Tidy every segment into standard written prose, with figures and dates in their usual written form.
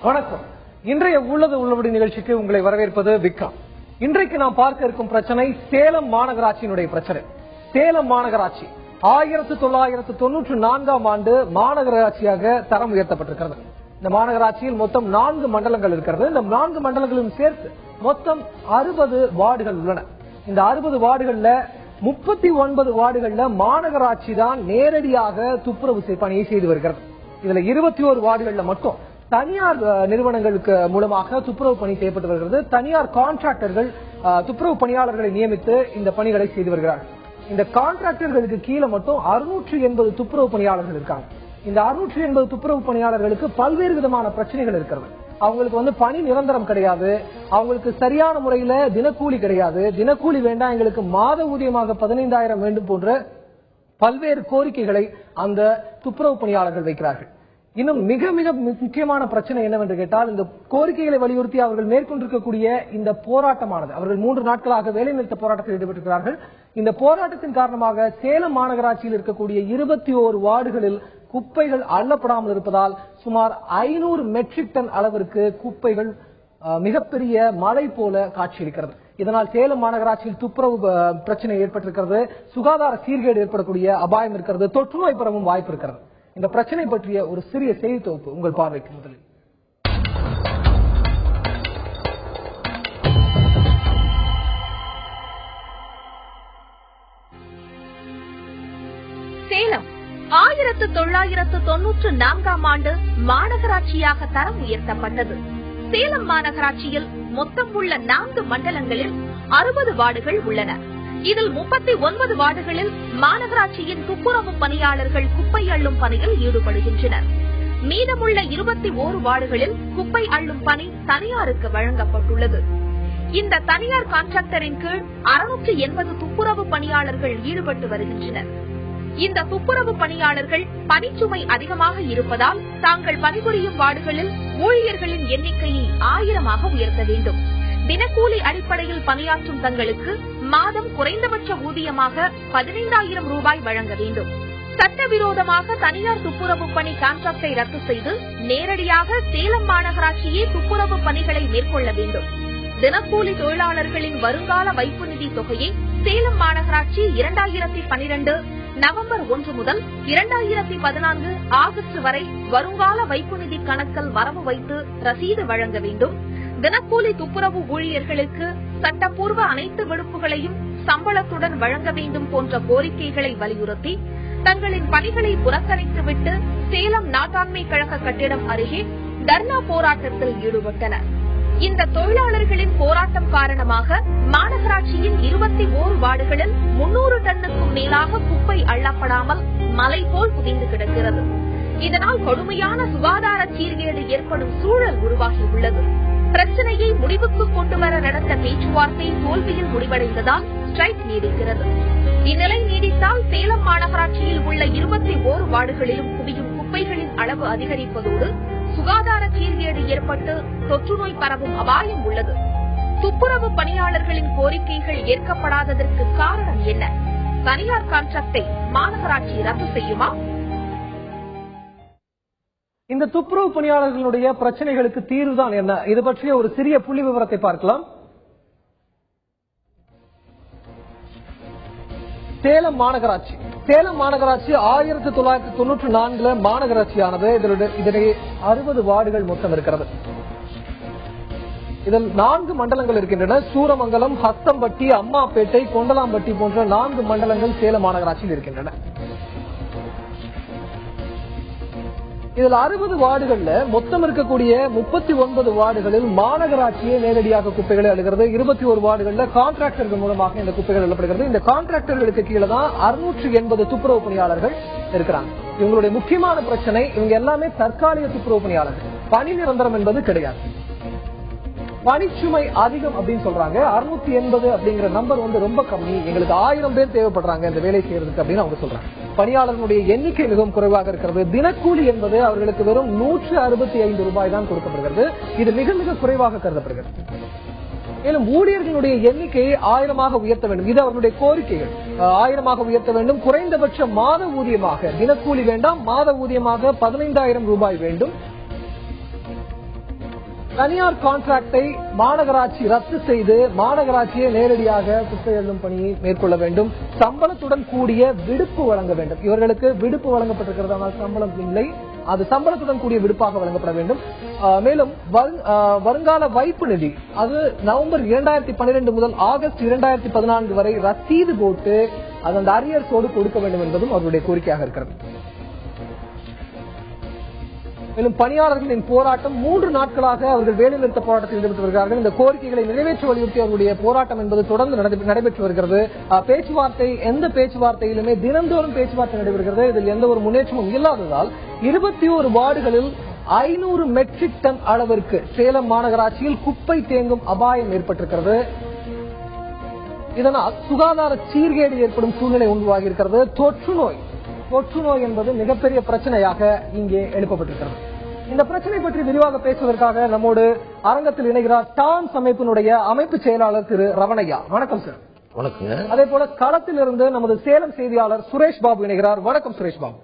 வணக்கம். இன்றைய உள்ளபடி நிகழ்ச்சிக்கு உங்களை வரவேற்பது விக்ரம். இன்றைக்கு நாம் பார்க்க இருக்கும் பிரச்சனை சேலம் மாநகராட்சியினுடைய பிரச்சனை. சேலம் மாநகராட்சி 1994ஆம் ஆண்டு மாநகராட்சியாக தரம் உயர்த்தப்பட்டிருக்கிறது. இந்த மாநகராட்சியில் மொத்தம் 4 மண்டலங்கள் இருக்கிறது. இந்த 4 மண்டலங்களும் சேர்த்து மொத்தம் 60 வார்டுகள் உள்ளன. இந்த 60 வார்டுகள்ல 39 வார்டுகள்ல மாநகராட்சி தான் நேரடியாக துப்புரவு பணியை செய்து வருகிறது. இதுல 21 வார்டுகள்ல மட்டும் தனியார் நிறுவனங்களுக்கு மூலமாக துப்புரவு பணி செய்யப்பட்டு வருகிறது. தனியார் கான்ட்ராக்டர்கள் துப்புரவு பணியாளர்களை நியமித்து இந்த பணிகளை செய்து வருகிறார்கள். இந்த கான்ட்ராக்டர்களுக்கு கீழே மட்டும் 680 துப்புரவு பணியாளர்கள் இருக்காங்க. இந்த 680 துப்புரவு பணியாளர்களுக்கு பல்வேறு விதமான பிரச்சனைகள் இருக்கிறது. அவங்களுக்கு பணி நிரந்தரம் கிடையாது, அவங்களுக்கு சரியான முறையில தினக்கூலி கிடையாது, தினக்கூலி வேண்டாம், எங்களுக்கு மாத ஊதியமாக 15,000 வேண்டும் போன்ற பல்வேறு கோரிக்கைகளை அந்த துப்புரவு பணியாளர்கள் வைக்கிறார்கள். இன்னும் மிக மிக முக்கியமான பிரச்சனை என்னவென்று கேட்டால், இந்த கோரிக்கைகளை வலியுறுத்தி அவர்கள் மேற்கொண்டிருக்கக்கூடிய இந்த போராட்டமானது, அவர்கள் 3 நாட்களாக வேலைநிறுத்த போராட்டத்தில் ஈடுபட்டிருக்கிறார்கள். இந்த போராட்டத்தின் காரணமாக சேலம் மாநகராட்சியில் இருக்கக்கூடிய 21 வார்டுகளில் குப்பைகள் அள்ளப்படாமல் இருப்பதால் சுமார் 500 மெட்ரிக் டன் அளவிற்கு குப்பைகள் மிகப்பெரிய மழை போல காட்சியளிக்கிறது. இதனால் சேலம் மாநகராட்சியில் துப்புரவு பிரச்சனை ஏற்பட்டிருக்கிறது, சுகாதார சீர்கேடு ஏற்படக்கூடிய அபாயம் இருக்கிறது, தொற்று நோய் பரவும் வாய்ப்பு இருக்கிறது. இந்த பிரச்சனை பற்றிய ஒரு சிறிய செய்தி தொகுப்பு உங்கள் பார்வைக்கு முதலில். சேலம் 1994ஆம் ஆண்டு மாநகராட்சியாக தரம் உயர்த்தப்பட்டது. சேலம் மாநகராட்சியில் மொத்தம் உள்ள 4 மண்டலங்களில் 60 வார்டுகள் உள்ளன. இதில் 39 வார்டுகளில் மாநகராட்சியின் துப்புரவு பணியாளர்கள் குப்பை அள்ளும் பணியில் ஈடுபடுகின்றனர். மீதமுள்ள 21 வார்டுகளில் குப்பை அள்ளும் பணி தனியாருக்கு வழங்கப்பட்டுள்ளது. இந்த தனியார் கான்ட்ராக்டரின் கீழ் 680 துப்புரவு பணியாளர்கள் ஈடுபட்டு வருகின்றனர். இந்த துப்புரவு பணியாளர்கள் பணிச்சுமை அதிகமாக இருப்பதால் தாங்கள் பணிபுரியும் வார்டுகளில் ஊழியர்களின் எண்ணிக்கையை 1000ஆக உயர்த்த வேண்டும். தினக்கூலி அடிப்படையில் பணியாற்றும் தங்களுக்கு மாதம் குறைந்தபட்ச ஊதியமாக 15,000 ரூபாய் வழங்க வேண்டும். சட்டவிரோதமாக தனியார் துப்புரவு பணி கான்ட்ராக்டை ரத்து செய்து நேரடியாக சேலம் மாநகராட்சியே துப்புரவு பணிகளை மேற்கொள்ள வேண்டும். தினக்கூலி தொழிலாளர்களின் வருங்கால வைப்பு நிதி தொகையை சேலம் மாநகராட்சி 2012 நவம்பர் 1 முதல் 2014 ஆகஸ்ட் வரை வருங்கால வைப்பு நிதி கணக்கில் வரவு வைத்து ரசீது வழங்க வேண்டும். தினக்கூலி துப்புரவு ஊழியர்களுக்கு சட்டப்பூர்வ அனைத்து விடுப்புகளையும் சம்பளத்துடன் வழங்க வேண்டும் போன்ற கோரிக்கைகளை வலியுறுத்தி தங்களின் பணிகளை புறக்கணித்துவிட்டு சேலம் நாட்டாண்மை கழக கட்டிடம் அருகே தர்ணா போராட்டத்தில் ஈடுபட்டனர். இந்த தொழிலாளர்களின் போராட்டம் காரணமாக மாநகராட்சியின் 21 வார்டுகளில் 300 டன்னுக்கும் மேலாக குப்பை அள்ளப்படாமல் மலை போல் குவிந்து கிடக்கிறது. இதனால் கடுமையான சுகாதார சீர்கேடு ஏற்படும் சூழல் உருவாகியுள்ளது. பிரச்சனையை முடிவுக்கு கொண்டுவர நடந்த பேச்சுவார்த்தை தோல்வியில் முடிவடைந்ததால் ஸ்ட்ரைக் நீடிக்கிறது. இந்நிலை நீடித்தால் சேலம் மாநகராட்சியில் உள்ள 21 வார்டுகளிலும் குவியும் குப்பைகளின் அளவு அதிகரிப்பதோடு சுகாதார சீர்கேடு ஏற்பட்டு தொற்று நோய் பரவும் அபாயம் உள்ளது. துப்புரவு பணியாளர்களின் கோரிக்கைகள் ஏற்கப்படாததற்கு காரணம் என்ன? தனியார் கான்ட்ராக்டை மாநகராட்சி ரத்து செய்யுமா? இந்த துப்புரவு பணியாளர்களுடைய பிரச்சனைகளுக்கு தீர்வுதான் என்ன? இது பற்றிய ஒரு சிறிய புள்ளி விவரத்தை பார்க்கலாம். சேலம் மாநகராட்சி 1994 மாநகராட்சியானது. இதனிடையே 60 வார்டுகள் மொத்தம் இருக்கிறது. இதில் 4 மண்டலங்கள் இருக்கின்றன. சூரமங்கலம், ஹஸ்தம்பட்டி, அம்மாப்பேட்டை, கொண்டலாம்பட்டி போன்ற 4 மண்டலங்கள் சேலம் மாநகராட்சியில் இருக்கின்றன. இதில் 60 வார்டுகள்ல மொத்தம் இருக்கக்கூடிய 39 வார்டுகளில் மாநகராட்சியே நேரடியாக குப்பைகளை அள்ளுகிறது. 21 வார்டுகள்ல கான்ட்ராக்டர்கள் மூலமாக இந்த குப்பைகள் அள்ளப்படுகிறது. இந்த கான்ட்ராக்டர்களுக்கு கீழே தான் 680 துப்புரவு பணியாளர்கள் இருக்கிறாங்க. இவங்களுடைய முக்கியமான பிரச்சனை, இவங்க எல்லாமே தற்காலிக துப்புரவு பணியாளர்கள். பணி நிரந்தரம் என்பது கிடையாது. பணிச்சுமை அதிகம் அப்படின்னு சொல்றாங்க. 680 அப்படிங்கிற நம்பர் ரொம்ப கம்மி, எங்களுக்கு 1000 பேர் தேவைப்படுறாங்க இந்த வேலை செய்யறதுக்கு அப்படின்னு அவங்க சொல்றாங்க. பணியாளர்களுடைய எண்ணிக்கை மிகவும் குறைவாக இருக்கிறது. தினக்கூலி என்பது அவர்களுக்கு வெறும் 165 ரூபாய் தான் கொடுக்கப்படுகிறது. இது மிக மிக குறைவாக கருதப்படுகிறது. மேலும் ஊழியர்களுடைய எண்ணிக்கையை 1000ஆக உயர்த்த வேண்டும். இது அவர்களுடைய கோரிக்கைகள். 1000ஆக உயர்த்த வேண்டும். குறைந்தபட்ச மாத ஊதியமாக, தினக்கூலி வேண்டாம், மாத ஊதியமாக 15,000 ரூபாய் வேண்டும். தனியார் கான்ட்ராக்டை மாநகராட்சி ரத்து செய்து மாநகராட்சியை நேரடியாக குப்பை அள்ளும் பணியை மேற்கொள்ள வேண்டும். சம்பளத்துடன் கூடிய விடுப்பு வழங்க வேண்டும். இவர்களுக்கு விடுப்பு வழங்கப்பட்டிருக்கிறது, ஆனால் சம்பளம் இல்லை. அது சம்பளத்துடன் கூடிய விடுப்பாக வழங்கப்பட வேண்டும். மேலும் வருங்கால வைப்பு நிதி அது நவம்பர் 2012 முதல் ஆகஸ்ட் 2014 வரை ரசீது போட்டு அது அந்த அரியர்ஸோடு கொடுக்க வேண்டும் என்பதும் அவருடைய கோரிக்கையாக இருக்கிறது. மேலும் பணியாளர்களின் போராட்டம் 3 நாட்களாக அவர்கள் வேலைநிறுத்த போராட்டத்தில் ஈடுபட்டு வருகிறார்கள். இந்த கோரிக்கைகளை நிறைவேற்ற வலியுறுத்தி அவருடைய போராட்டம் என்பது தொடர்ந்து நடைபெற்று வருகிறது. பேச்சுவார்த்தை எந்த பேச்சுவார்த்தையிலுமே தினந்தோறும் பேச்சுவார்த்தை நடைபெறுகிறது. இதில் எந்த ஒரு முன்னேற்றமும் இல்லாததால் 21 வார்டுகளில் 500 மெட்ரிக் டன் அளவிற்கு சேலம் மாநகராட்சியில் குப்பை தேங்கும் அபாயம் ஏற்பட்டிருக்கிறது. இதனால் சுகாதார சீர்கேடு ஏற்படும் சூழ்நிலை உருவாகி இருக்கிறது. தொற்று நோய் என்பது மிகப்பெரிய பிரச்சனையாக இங்கே எழுப்பப்பட்டிருக்கிறது. இந்த பிரச்சனை பற்றி விரிவாக பேசுவதற்காக நம்மோடு அரங்கத்தில் இணைகிறார் டான்ஸ் அமைப்பினுடைய அமைப்பு செயலாளர் திரு ரவணையா. வணக்கம் சார். வணக்கம். அதே போல களத்தில் இருந்து நமது சேலம் செய்தியாளர் சுரேஷ் பாபு இணைகிறார். வணக்கம் சுரேஷ் பாபு.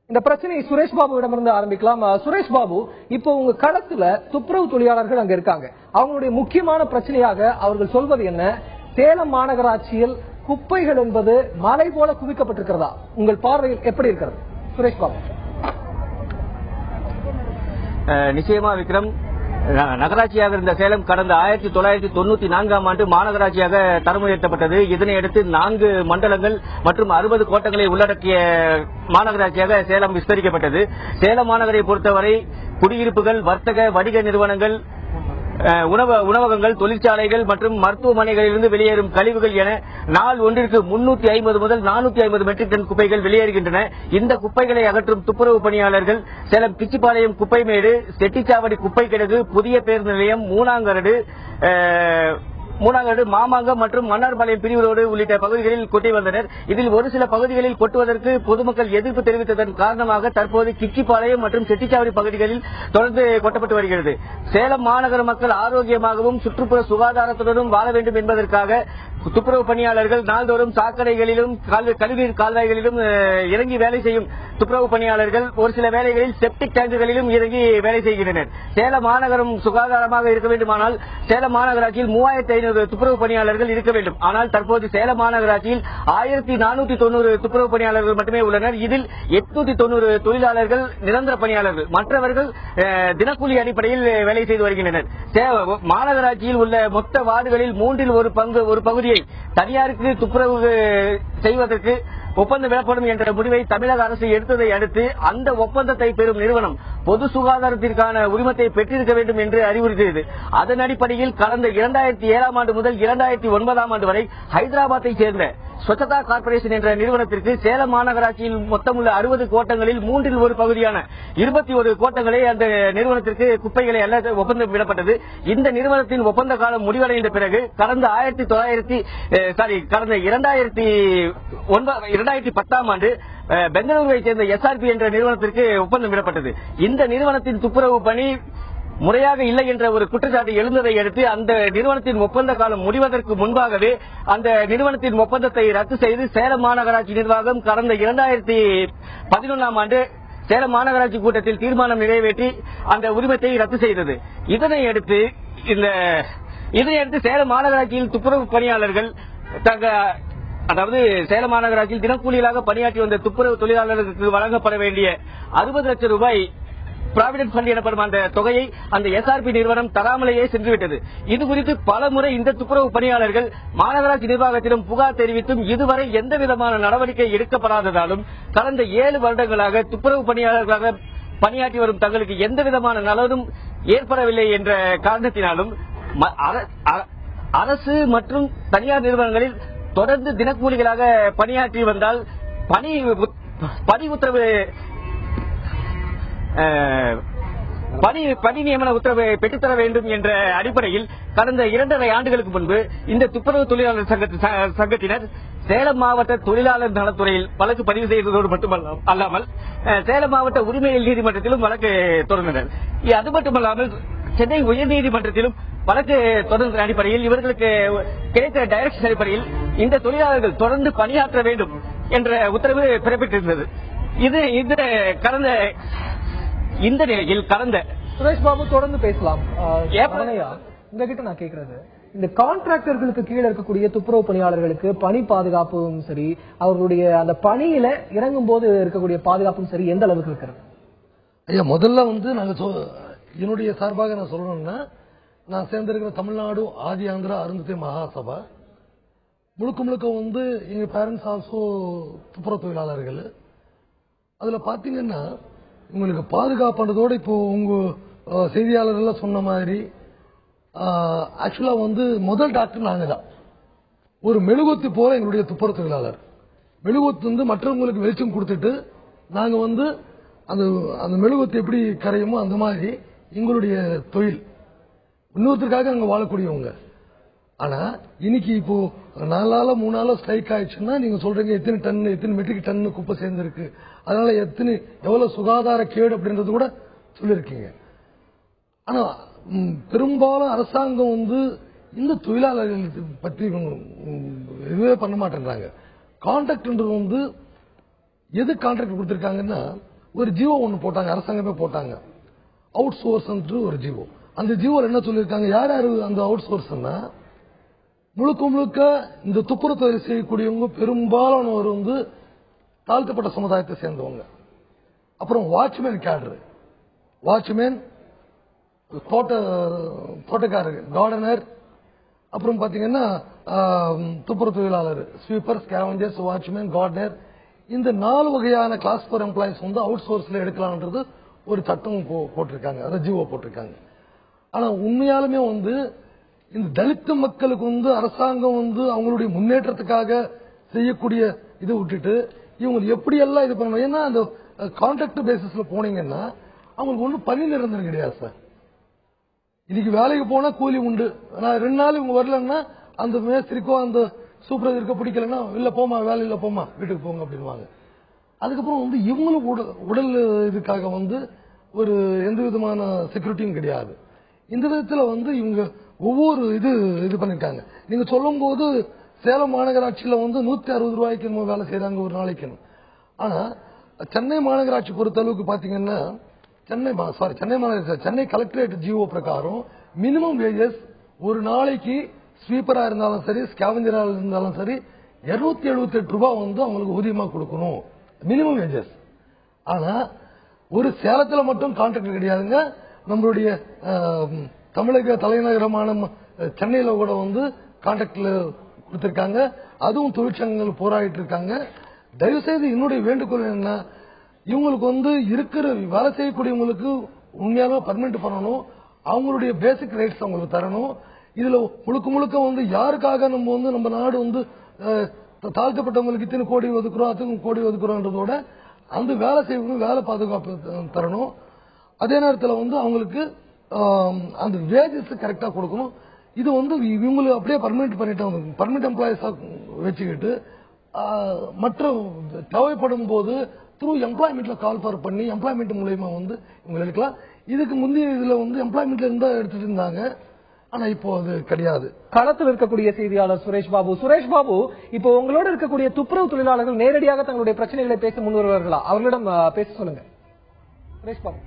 இந்த பிரச்சனையை சுரேஷ் பாபுவிடமிருந்து ஆரம்பிக்கலாம். சுரேஷ் பாபு, இப்போ உங்க களத்துல துப்புரவு தொழிலாளர்கள் அங்க இருக்காங்க. அவங்களுடைய முக்கியமான பிரச்சனையாக அவர்கள் சொல்வது என்ன? சேலம் மாநகராட்சியில் குப்பைகள் என்பது மலை போல குவிக்கப்பட்டிருக்கிறதா? உங்கள் பார்வையில் எப்படி இருக்கிறது சுரேஷ் பாபு? நிச்சயமா விக்ரம், நகராட்சியாக இருந்த சேலம் கடந்த 1994ஆம் ஆண்டு மாநகராட்சியாக தரம் உயர்த்தப்பட்டது. இதனையடுத்து 4 மண்டலங்கள் மற்றும் 60 கோட்டங்களை உள்ளடக்கிய மாநகராட்சியாக சேலம் விஸ்தரிக்கப்பட்டது. சேலம் மாநகரை பொறுத்தவரை குடியிருப்புகள், வர்த்தக, வணிக நிறுவனங்கள், உணவகங்கள், தொழிற்சாலைகள் மற்றும் மருத்துவமனைகளிலிருந்து வெளியேறும் கழிவுகள் என நாள் ஒன்றிற்கு 350 முதல் 450 மெட்ரிக் டன் குப்பைகள் வெளியேறுகின்றன. இந்த குப்பைகளை அகற்றும் துப்புரவு பணியாளர்கள் சேலம் பிச்சிபாளையம் குப்பைமேடு, செட்டிச்சாவடி குப்பை கிடங்கு, புதிய பேருந்து நிலையம், மூணாங்கடு, மாமாங்கம் மற்றும் மன்னார்பாளையம் பிரிவு ரோடு உள்ளிட்ட பகுதிகளில் கொட்டி வந்தனர். இதில் ஒரு சில பகுதிகளில் கொட்டுவதற்கு பொதுமக்கள் எதிர்ப்பு தெரிவித்ததன் காரணமாக தற்போது கிச்சிபாளையம் மற்றும் செட்டிச்சாவடி பகுதிகளில் தொடர்ந்து கொட்டப்பட்டு வருகிறது. சேலம் மாநகர மக்கள் ஆரோக்கியமாகவும் சுற்றுப்புற சுகாதாரத்துடனும் வாழ வேண்டும் என்பதற்காக துப்புரவு பணியாளர்கள் நாள்தோறும் சாக்கடைகளிலும் கழிவுநீர் கால்வாய்களிலும் இறங்கி வேலை செய்யும் துப்புரவு பணியாளர்கள் ஒரு சில வேலைகளில் செப்டிக் டேங்குகளிலும் இறங்கி வேலை செய்கின்றனர். சேலம் மாநகரம் சுகாதாரமாக இருக்க வேண்டுமானால் சேலம் மாநகராட்சியில் 3500 துப்புரவு பணியாளர்கள் இருக்க வேண்டும். ஆனால் தற்போது சேலம் மாநகராட்சியில் 1490 துப்புரவு பணியாளர்கள் மட்டுமே உள்ளனர். இதில் 890 தொழிலாளர்கள் நிரந்தர பணியாளர்கள், மற்றவர்கள் தினக்கூலி அடிப்படையில் வேலை செய்து வருகின்றனர். மாநகராட்சியில் உள்ள மொத்த வார்டுகளில் 3 ஒரு பகுதியை தனியாருக்கு துப்புரவு செய்வதற்கு ஒப்பந்தம் விடப்படும் என்ற முடிவை தமிழக அரசு எடுத்ததை அடுத்து அந்த ஒப்பந்தத்தை பெறும் நிறுவனம் பொது சுகாதாரத்திற்கான உரிமத்தை பெற்றிருக்க வேண்டும் என்று அறிவுறுத்தியது. அதன் அடிப்படையில் கடந்த 2007ஆம் ஆண்டு முதல் 2009ஆம் ஆண்டு வரை ஹைதராபாத்தை சேர்ந்த ஸ்வச்சதா கார்பரேஷன் என்ற நிறுவனத்திற்கு சேலம் மாநகராட்சியில் மொத்தமுள்ள 60 கோட்டங்களில் 3 ஒரு பகுதியான 21 கோட்டங்களை அந்த நிறுவனத்திற்கு குப்பைகளை அல்ல ஒப்பந்தம் விடப்பட்டது. இந்த நிறுவனத்தின் ஒப்பந்த காலம் முடிவடைந்த பிறகு கடந்த 2010ஆம் ஆண்டு பெங்களூருவை சேர்ந்த எஸ்ஆர்பி என்ற நிறுவனத்திற்கு ஒப்பந்தம் விடப்பட்டது. இந்த நிறுவனத்தின் துப்புரவு பணி முறையாக இல்லை என்ற ஒரு குற்றச்சாட்டு எழுந்ததை அடுத்து அந்த நிறுவனத்தின் ஒப்பந்த காலம் முடிவதற்கு முன்பாகவே அந்த நிறுவனத்தின் ஒப்பந்தத்தை ரத்து செய்து சேலம் மாநகராட்சி நிர்வாகம் கடந்த 2011ஆம் ஆண்டு சேலம் மாநகராட்சி கூட்டத்தில் தீர்மானம் நிறைவேற்றி அந்த உரிமத்தை ரத்து செய்தது. இதனையடுத்து சேலம் மாநகராட்சியில் துப்புரவு பணியாளர்கள் அதாவது சேலம் மாநகராட்சியில் தினக்கூலிகளாக பணியாற்றி வந்த துப்புரவு தொழிலாளர்களுக்கு வழங்கப்பட வேண்டிய 60 லட்சம் ரூபாய் பிராவிடன்ட் ஃபண்ட் எனப்படும் அந்த தொகையை அந்த எஸ்ஆர்பி நிறுவனம் தராமலேயே சென்றுவிட்டது. இதுகுறித்து பலமுறை இந்த துப்புரவு பணியாளர்கள் மாநகராட்சி நிர்வாகத்திடம் புகார் தெரிவித்தும் இதுவரை எந்த விதமான நடவடிக்கை எடுக்கப்படாததாலும் கடந்த 7 வருடங்களாக துப்புரவு பணியாளர்களாக பணியாற்றி வரும் தங்களுக்கு எந்த விதமான நலனும் ஏற்படவில்லை என்ற காரணத்தினாலும் அரசு மற்றும் தனியார் நிறுவனங்களில் தொடர்ந்து தினக்கூலிகளாக பணியாற்றி வந்தால் பணி உத்தரவு பணி நியமன உத்தரவை பெற்றுத்தர வேண்டும் என்ற அடிப்படையில் கடந்த 2.5 ஆண்டுகளுக்கு முன்பு இந்த துப்புரவு தொழிலாளர் சங்கத்தினர் சேலம் மாவட்ட தொழிலாளர் நலத்துறையில் வழக்கு பதிவு செய்ததோடு மட்டுமல்லாமல் சேலம் மாவட்ட உரிமையியல் நீதிமன்றத்திலும் வழக்கு தொடர்ந்தனர். அது மட்டுமல்லாமல் சென்னை உயர்நீதிமன்றத்திலும் வழக்கு தொடர்ந்த அடிப்படையில் இவர்களுக்கு கிடைத்த டைரக்ஷன் அடிப்படையில் இந்த தொழிலாளர்கள் தொடர்ந்து பணியாற்ற வேண்டும் என்ற உத்தரவு பிறப்பிட்டிருந்தது. இந்த நிலையில் கடந்த சுரேஷ் பாபு தொடர்ந்து பேசலாம். உங்ககிட்ட நான் கேக்குறது, இந்த கான்ட்ராக்டர்களுக்கு கீழே இருக்கக்கூடிய துப்புரவு பணியாளர்களுக்கு பணி பாதுகாப்பும் சரி, அவர்களுடைய அந்த பணியில இறங்கும் போது இருக்கக்கூடிய பாதுகாப்பும் சரி எந்த அளவுக்கு இருக்கிறது? ஐயா, முதல்ல நாங்க என்னுடைய சார்பாக நான் சொல்லணும்னா, நான் சேர்ந்திருக்கிற தமிழ்நாடு ஆதி ஆந்திரா அருந்ததி மகாசபா முழுக்க முழுக்க எங்க பேரண்ட்ஸ் ஆல்சோ துப்புரவு தொழிலாளர்கள். அதுல பாத்தீங்கன்னா உங்களுக்கு பாதுகாப்புன்றதோட இப்போ உங்க செய்தியாளர்கள் சொன்ன மாதிரி ஆக்சுவலா முதல் டாக்டர் நாங்க தான். ஒரு மெழுகுவத்தி போல எங்களுடைய துப்புரவு தொழிலாளர். மெழுகுவத்தி மற்றவங்களுக்கு வெளிச்சம் கொடுத்துட்டு நாங்க அந்த மெழுகுவத்தி எப்படி கரையுமோ அந்த மாதிரி எங்களுடைய தொழில். இன்னொருத்தருக்காக அங்க வாழக்கூடியவங்க. ஆனா இன்னைக்கு இப்போ 4 நாளா 3 நாளா ஸ்ட்ரைக் ஆயிடுச்சுன்னா நீங்க சொல்றீங்க எத்தனை மெட்ரிக் டன் குப்பை சேர்ந்திருக்கு, அதனால எவ்வளவு சுகாதார கேடு அப்படின்றது கூட சொல்லிருக்கீங்க. ஆனா பெரும்பாலும் அரசாங்கம் இந்த தொழிலாளர்கள் பற்றி இதுவே பண்ண மாட்டேன்றாங்க. கான்ட்ராக்ட்ன்றது எது கான்ட்ராக்ட் கொடுத்திருக்காங்கன்னா, ஒரு ஜியோ ஒன்னு போட்டாங்க, அரசாங்கமே போட்டாங்க, அவுட் சோர்ஸ் ஒரு ஜியோ. அந்த ஜியோல என்ன சொல்லியிருக்காங்க, யார் யாரு அந்த அவுட் சோர்ஸ்னா முழுக்க முழுக்க இந்த துப்புரவு தொழில் செய்யக்கூடியவங்க பெரும்பாலானவர் தாழ்த்தப்பட்ட சமுதாயத்தை சேர்ந்தவங்க. அப்புறம் வாட்ச்மேன் கேடர், வாட்ச்மேன், தோட்டக்காரர், கார்டனர், அப்புறம் பாத்தீங்கன்னா துப்புரவு தொழிலாளர், ஸ்வீப்பர், ஸ்கேவஞ்சர்ஸ், வாட்ச்மேன், கார்டனர், இந்த 4 வகையான கிளாஸ் 4 எம்ப்ளாயிஸ் அவுட் சோர்ஸ்ல எடுக்கலாம்ன்றது ஒரு சட்டம் போட்டிருக்காங்க, அதாவது ஜிஓ போட்டிருக்காங்க. ஆனா உண்மையாலுமே இந்த தலித் மக்களுக்கு அரசாங்கம் அவங்களுடைய முன்னேற்றத்துக்காக செய்யக்கூடிய இதை விட்டுட்டு இவங்க எப்படி எல்லாம் இது பண்ணணும். ஏன்னா அந்த கான்ட்ராக்ட் பேசிஸ்ல போனீங்கன்னா அவங்களுக்கு ஒன்றும் பணி நிரந்தரம் கிடையாது சார். இன்னைக்கு வேலைக்கு போனா கூலி உண்டு. நான் 2 நாள் இவங்க வரலன்னா அந்த மேஸ்திரிக்கோ அந்த சூப்பர்வைசருக்கோ பிடிக்கலன்னா இல்ல போமா, வேலை இல்ல போமா, வீட்டுக்கு போங்க அப்படின்வாங்க. அதுக்கப்புறம் இவங்களும் உடல் இதுக்காக ஒரு எந்த விதமான செக்யூரிட்டியும் கிடையாது. இந்த விதத்துல இவங்க ஒவ்வொரு இது பண்ணிருக்காங்க. நீங்க சொல்லும் போது சேலம் மாநகராட்சியில 160 ரூபாய்க்கு வேலை செய்யறாங்க ஒரு நாளைக்கு. ஆனா சென்னை மாநகராட்சி பொறுத்த அளவுக்கு பாத்தீங்கன்னா சென்னை கலெக்டரேட் ஜிஓ பிரகாரம் மினிமம் வேஜஸ் ஒரு நாளைக்கு ஸ்வீப்பரா இருந்தாலும் சரி, ஸ்கேவஞ்சரா இருந்தாலும் சரி 278 ரூபாய் அவங்களுக்கு ஊதியமா கொடுக்கணும், மினிமம் வேஜஸ். ஆனா ஒரு சேலத்துல மட்டும் கான்ட்ராக்ட் கிடையாதுங்க. நம்மளுடைய தமிழக தலைநகரமான சென்னையில கூட கான்ட்ராக்ட்ல கொடுத்திருக்காங்க. அதுவும் தொழிற்சங்கங்கள் போராடிட்டு இருக்காங்க. தயவு செய்து என்னுடைய வேண்டுகோள் என்ன, இவங்களுக்கு இருக்கிற வேலை செய்யக்கூடியவங்களுக்கு உண்மையாவே பர்மனெண்ட் பண்ணணும், அவங்களுடைய பேசிக் ரைட்ஸ் அவங்களுக்கு தரணும். இதுல முழுக்க முழுக்க யாருக்காக நம்ம நாடு தாழ்த்தப்பட்டவங்களுக்கு இத்தனை கோடி ஒதுக்குறோம், அதுக்கும் கோடி ஒதுக்குறோன்றதோட அந்த வேலை செய்யணும், வேலை பாதுகாப்பு தரணும். அதே நேரத்தில் அவங்களுக்கு அந்த வேஜஸ் கரெக்டா கொடுக்கணும். இது இவங்களுக்கு அப்படியே பர்மனெண்ட் பண்ணிட்டாங்க, பர்மனெண்ட் எம்ப்ளாயிஸா வச்சுக்கிட்டு மற்ற தேவைப்படும் போது த்ரூ எம்ப்ளாய்மெண்ட்ல கால் ஃபார் பண்ணி எம்ப்ளாய்மெண்ட் மூலமா இவங்க எடுக்கலாம். இதுக்கு முந்தைய இதுல எம்ப்ளாய்மெண்ட்ல இருந்தா எடுத்துட்டு இருந்தாங்க. ஆனா இப்போ அது கிடையாது. களத்தில் இருக்கக்கூடிய செய்தியாளர் சுரேஷ் பாபு, இப்போ உங்களோட இருக்கக்கூடிய துப்புரவு தொழிலாளர்கள் நேரடியாக தங்களுடைய பிரச்சனைகளை பேச முன் வருவார்களா? அவர்களிடம் பேச சொல்லுங்க சுரேஷ் பாபு.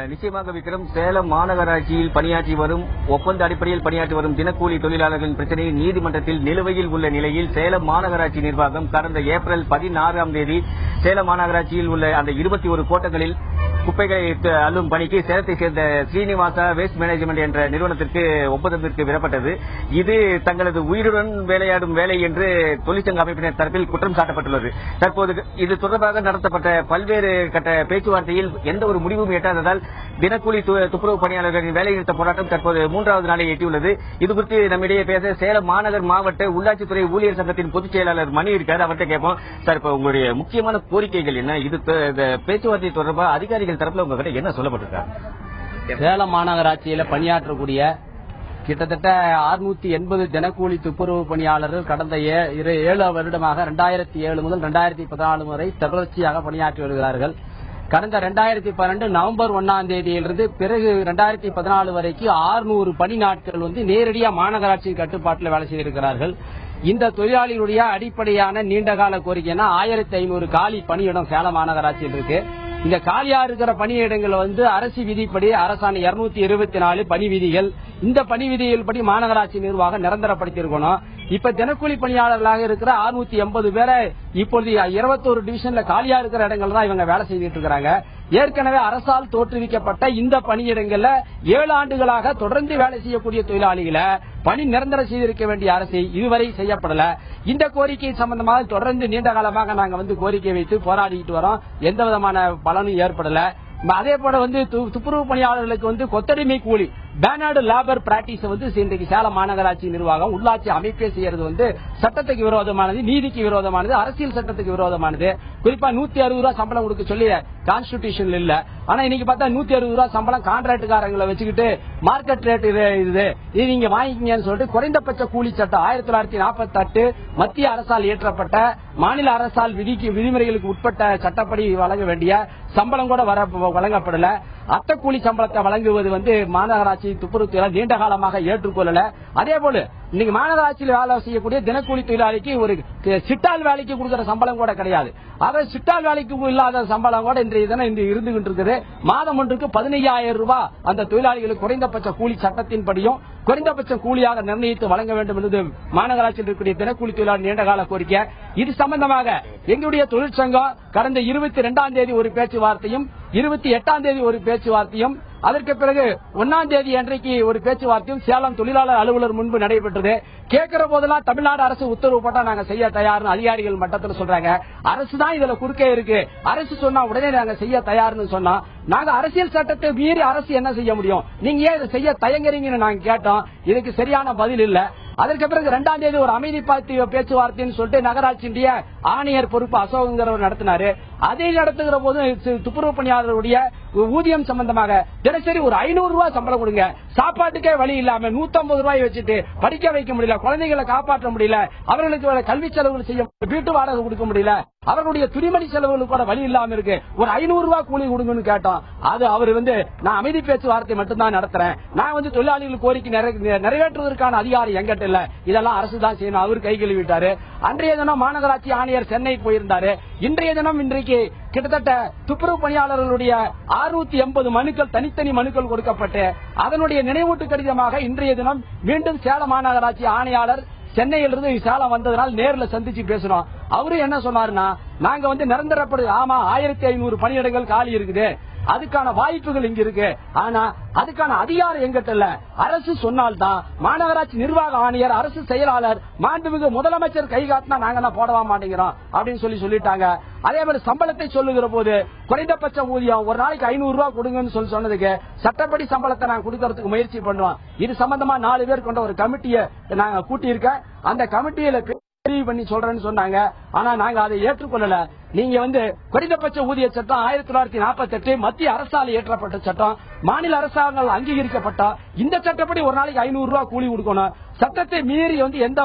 நிச்சயமாக விக்ரம், சேலம் மாநகராட்சியில் பணியாற்றி வரும், ஒப்பந்த அடிப்படையில் பணியாற்றி வரும் தினக்கூலி தொழிலாளர்களின் பிரச்சனை நீதிமன்றத்தில் நிலுவையில் உள்ள நிலையில் சேலம் மாநகராட்சி நிர்வாகம் கடந்த ஏப்ரல் 16ஆம் தேதி சேலம் மாநகராட்சியில் உள்ள அந்த 21 கோட்டங்களில் குப்பைகளை அள்ளும் பணிக்கு சேலத்தை சேர்ந்த ஸ்ரீனிவாசா வேஸ்ட் மேனேஜ்மெண்ட் என்ற நிறுவனத்திற்கு ஒப்பந்தத்திற்கு விடப்பட்டது. இது தங்களது உயிருடன் விளையாடும் வேலை என்று தொழிற்சங்க அமைப்பினர் தரப்பில் குற்றம் சாட்டப்பட்டுள்ளது. தற்போது இது தொடர்பாக நடத்தப்பட்ட பல்வேறு கட்ட பேச்சுவார்த்தையில் எந்த ஒரு முடிவும் எட்டாததால் தினக்கூலி துப்புரவு பணியாளர்களின் வேலைநிறுத்த போராட்டம் தற்போது 3வது நாளை எட்டியுள்ளது. இதுகுறித்து நம்மிடையே பேச சேலம் மாநகர் மாவட்ட உள்ளாட்சித்துறை ஊழியர் சங்கத்தின் பொதுச் செயலாளர் மணி இருக்கார். அவர்கிட்ட கேட்போம். சார், இப்ப உங்களுடைய முக்கியமான கோரிக்கைகள் என்ன? இது பேச்சுவார்த்தை தொடர்பாக அதிகாரிகள் தரப்புல உங்ககிட்ட என்ன சொல்லப்பட்டிருக்காங்க? சேலம் மாநகராட்சியில பணியாற்றக்கூடிய கிட்டத்தட்ட 680 தினக்கூலி துப்புரவு பணியாளர்கள் கடந்த 7 வருடமாக 2007 முதல் 2014 வரை தொடர்ச்சியாக பணியாற்றி வருகிறார்கள். கடந்த 2012 நவம்பர் 1ஆம் தேதியிலிருந்து பிறகு 2014 வரைக்கும் 600 பணி நாட்கள் நேரடியாக மாநகராட்சியின் கட்டுப்பாட்டில் வேலை செய்திருக்கிறார்கள். இந்த தொழிலாளிகளுடைய அடிப்படையான நீண்டகால கோரிக்கைனா 1500 காலி பணியிடம் சேலம் மாநகராட்சியில் இருக்கு. இந்த காலியா இருக்கிற பணியிடங்கள் வந்து அரசு விதிப்படி அரசாணை 224 பணி விதிகள், இந்த பணி விதிகள் படி மாநகராட்சி நிர்வாகம் நிரந்தரப்படுத்தி இருக்கணும். இப்ப தினக்கூலி பணியாளர்களாக இருக்கிற 680 பேரை இப்பொழுது 21 டிவிஷன்ல காலியா இருக்கிற இடங்கள் தான் இவங்க வேலை செய்துட்டு இருக்காங்க. ஏற்கனவே அரசால் தோற்றுவிக்கப்பட்ட இந்த பணியிடங்கள்ல 7 ஆண்டுகளாக தொடர்ந்து வேலை செய்யக்கூடிய தொழிலாளிகளை பணி நிரந்தரம் செய்திருக்க வேண்டிய அரசு இதுவரை செய்யப்படல. இந்த கோரிக்கை சம்பந்தமாக தொடர்ந்து நீண்ட காலமாக நாங்க வந்து கோரிக்கை வைத்து போராடிட்டு வரோம். எந்த விதமான பலனும் ஏற்படல. அதே போல வந்து துப்புரவு பணியாளர்களுக்கு வந்து கொத்தடிமை கூலி பேனர்டு லேபர் பிராக்டிஸ் வந்து இன்றைக்கு சேலம் மாநகராட்சி நிர்வாகம் உள்ளாட்சி அமைப்பே செய்யறது வந்து சட்டத்துக்கு விரோதமானது, நீதிக்கு விரோதமானது, அரசியல் சட்டத்துக்கு விரோதமானது. குறிப்பா 160 ரூபாய் சம்பளம் கொடுக்க சொல்லி கான்ஸ்டிடியூஷன் இல்ல. ஆனா இன்னைக்கு பார்த்தா 160 ரூபாய் சம்பளம் கான்ட்ராக்டுக்காரங்களை வச்சுக்கிட்டு மார்க்கெட் ரேட் இது நீங்க வாங்கிக்கீங்கன்னு சொல்லிட்டு குறைந்தபட்ச கூலி சட்டம் 1948 மத்திய அரசால் இயற்றப்பட்ட மாநில அரசால் விதிமுறைகளுக்கு உட்பட்ட சட்டப்படி வழங்க வேண்டிய சம்பளம் கூட வழங்கப்படல. அத்த கூலி சம்பளத்தை வழங்குவது வந்து மாநகராட்சி துப்புரவு நீண்ட காலமாக ஏற்றுக்கொள்ளல. அதே போல இன்னைக்கு மாநகராட்சியில் வேலை செய்யக்கூடிய தினக்கூலி தொழிலாளிக்கு ஒரு சிட்டால் வேலைக்கு கொடுக்கிற சம்பளம் கூட கிடையாது. அதாவது சிட்டால் வேலைக்கு இல்லாத சம்பளம் கூட இன்றைய தினம் இருந்துகிட்டு இருக்குது. மாதம் ஒன்றுக்கு 15,000 ரூபாய் அந்த தொழிலாளிகளுக்கு குறைந்தபட்ச கூலி சட்டத்தின்படியும் குறைந்தபட்ச கூலியாக நிர்ணயித்து வழங்க வேண்டும் என்பது மாநகராட்சியில் இருக்கக்கூடிய தினக்கூலி தொழிலாளர் நீண்டகால கோரிக்கை. இது சம்பந்தமாக எங்களுடைய தொழிற்சங்கம் கடந்த 22ஆம் தேதி ஒரு பேச்சுவார்த்தையும் 28ஆம் தேதி ஒரு பேச்சுவார்த்தையும் அதற்கு பிறகு 1ஆம் தேதி அன்றைக்கு ஒரு பேச்சுவார்த்தையும் சேலம் தொழிலாளர் அலுவலர் முன்பு நடைபெற்றது. கேட்கிற போதெல்லாம் தமிழ்நாடு அரசு உத்தரவு போட்டா நாங்க செய்ய தயார்னு அதிகாரிகள் மட்டத்தில் சொல்றாங்க. அரசு தான் இதுல குறுக்கே இருக்கு. அரசு சொன்னா உடனே நாங்க செய்ய தயார்னு சொன்னா நாங்க அரசியல் சட்டத்தை மீறி அரசு என்ன செய்ய முடியும்? நீங்க ஏன் இதை செய்ய தயங்குறீங்கன்னு நாங்க கேட்டோம். இதுக்கு சரியான பதில் இல்ல. அதற்கு பிறகு 2ஆம் தேதி ஒரு அமைதி பேச்சுவார்த்தைன்னு சொல்லிட்டு நகராட்சியுடைய ஆணையர் பொறுப்பு அசோகங்கிறவர் நடத்தினாரு. அதை நடத்துகிற போது துப்புரவு பணியாளர்களுடைய ஊதியம் சம்பந்தமாக தினசரி ஒரு 500 ரூபாய் சம்பளம் கொடுங்க, சாப்பாட்டுக்கே வழி இல்லாம 150 ரூபாய் வச்சுட்டு படிக்க வைக்க முடியல, குழந்தைகளை காப்பாற்ற முடியல, அவர்களுக்கு கல்வி செலவுகள் செய்ய வீட்டு வாடகை கொடுக்க முடியல, அவர்களுடைய துணிமணி செலவுகளுக்கு கூட வழி இல்லாம இருக்கு, ஒரு 500 ரூபாய் கூலி கொடுங்கன்னு கேட்டோம். அது அவர் வந்து நான் அமைதி பேச்சுவார்த்தை மட்டும்தான் நடத்துறேன், நான் வந்து தொழிலாளிகள் கோரிக்கை நிறைவேற்றுவதற்கான அதிகாரம் எங்கிட்ட இல்ல, இதெல்லாம் அரசு தான் செய்யணும், அவர் கை கழுவிட்டாரு. அன்றைய தினம் மாநகராட்சி ஆணையர் சென்னை போயிருந்தாரு. இன்றைய தினம் இன்றைக்கு கிட்டத்தட்ட துப்புரவு பணியாளர்களுடைய 680 மனுக்கள் தனித்தனி மனுக்கள் கொடுக்கப்பட்டு அதனுடைய நினைவூட்டு கடிதமாக இன்றைய தினம் மீண்டும் சேலம் மாநகராட்சி ஆணையாளர் சென்னையிலிருந்து சேலம் வந்ததனால் நேர்ல சந்திச்சு பேசுறோம். அவரு என்ன சொன்னாருன்னா, நாங்க வந்து நிரந்தரப்படு ஆமா 1500 பணியிடங்கள் காலி இருக்குது, அதுக்கான வாய்ப்புகள் இங்க இருக்கு, ஆனா அதுக்கான அதிகாரம் எங்கிட்ட இல்ல, அரசு சொன்னால்தான் மாநகராட்சி நிர்வாக ஆணையர் அரசு செயலாளர் மாண்புமிகு முதலமைச்சர் கை காட்டினா நாங்க போடவா மாட்டேங்கிறோம் அப்படின்னு சொல்லிட்டாங்க. அதே மாதிரி சம்பளத்தை சொல்லுகிற போது குறைந்தபட்ச ஊதியம் ஒரு நாளைக்கு 500 ரூபாய் கொடுங்கன்னு சொன்னதுக்கு சட்டப்படி சம்பளத்தை நாங்க கொடுக்கறதுக்கு முயற்சி பண்ணுவோம். இது சம்பந்தமா 4 பேர் கொண்ட ஒரு கமிட்டியை நாங்க கூட்டியிருக்கேன். அந்த கமிட்டியில பண்ணி சொல்றேன்னு சொன்னாங்க. ஆனா நாங்க அதை ஏற்றுக்கொள்ளல. நீங்க வந்து குறைந்தபட்ச ஊதிய சட்டம் 1948 மத்திய அரசால் இயற்றப்பட்ட சட்டம், மாநில அரசாங்கம் அங்கீகரிக்கப்பட்ட இந்த சட்டப்படி ஒரு நாளைக்கு 500 ரூபாய் கூலி கொடுக்கணும். சட்டத்தை மீறி வந்து எந்த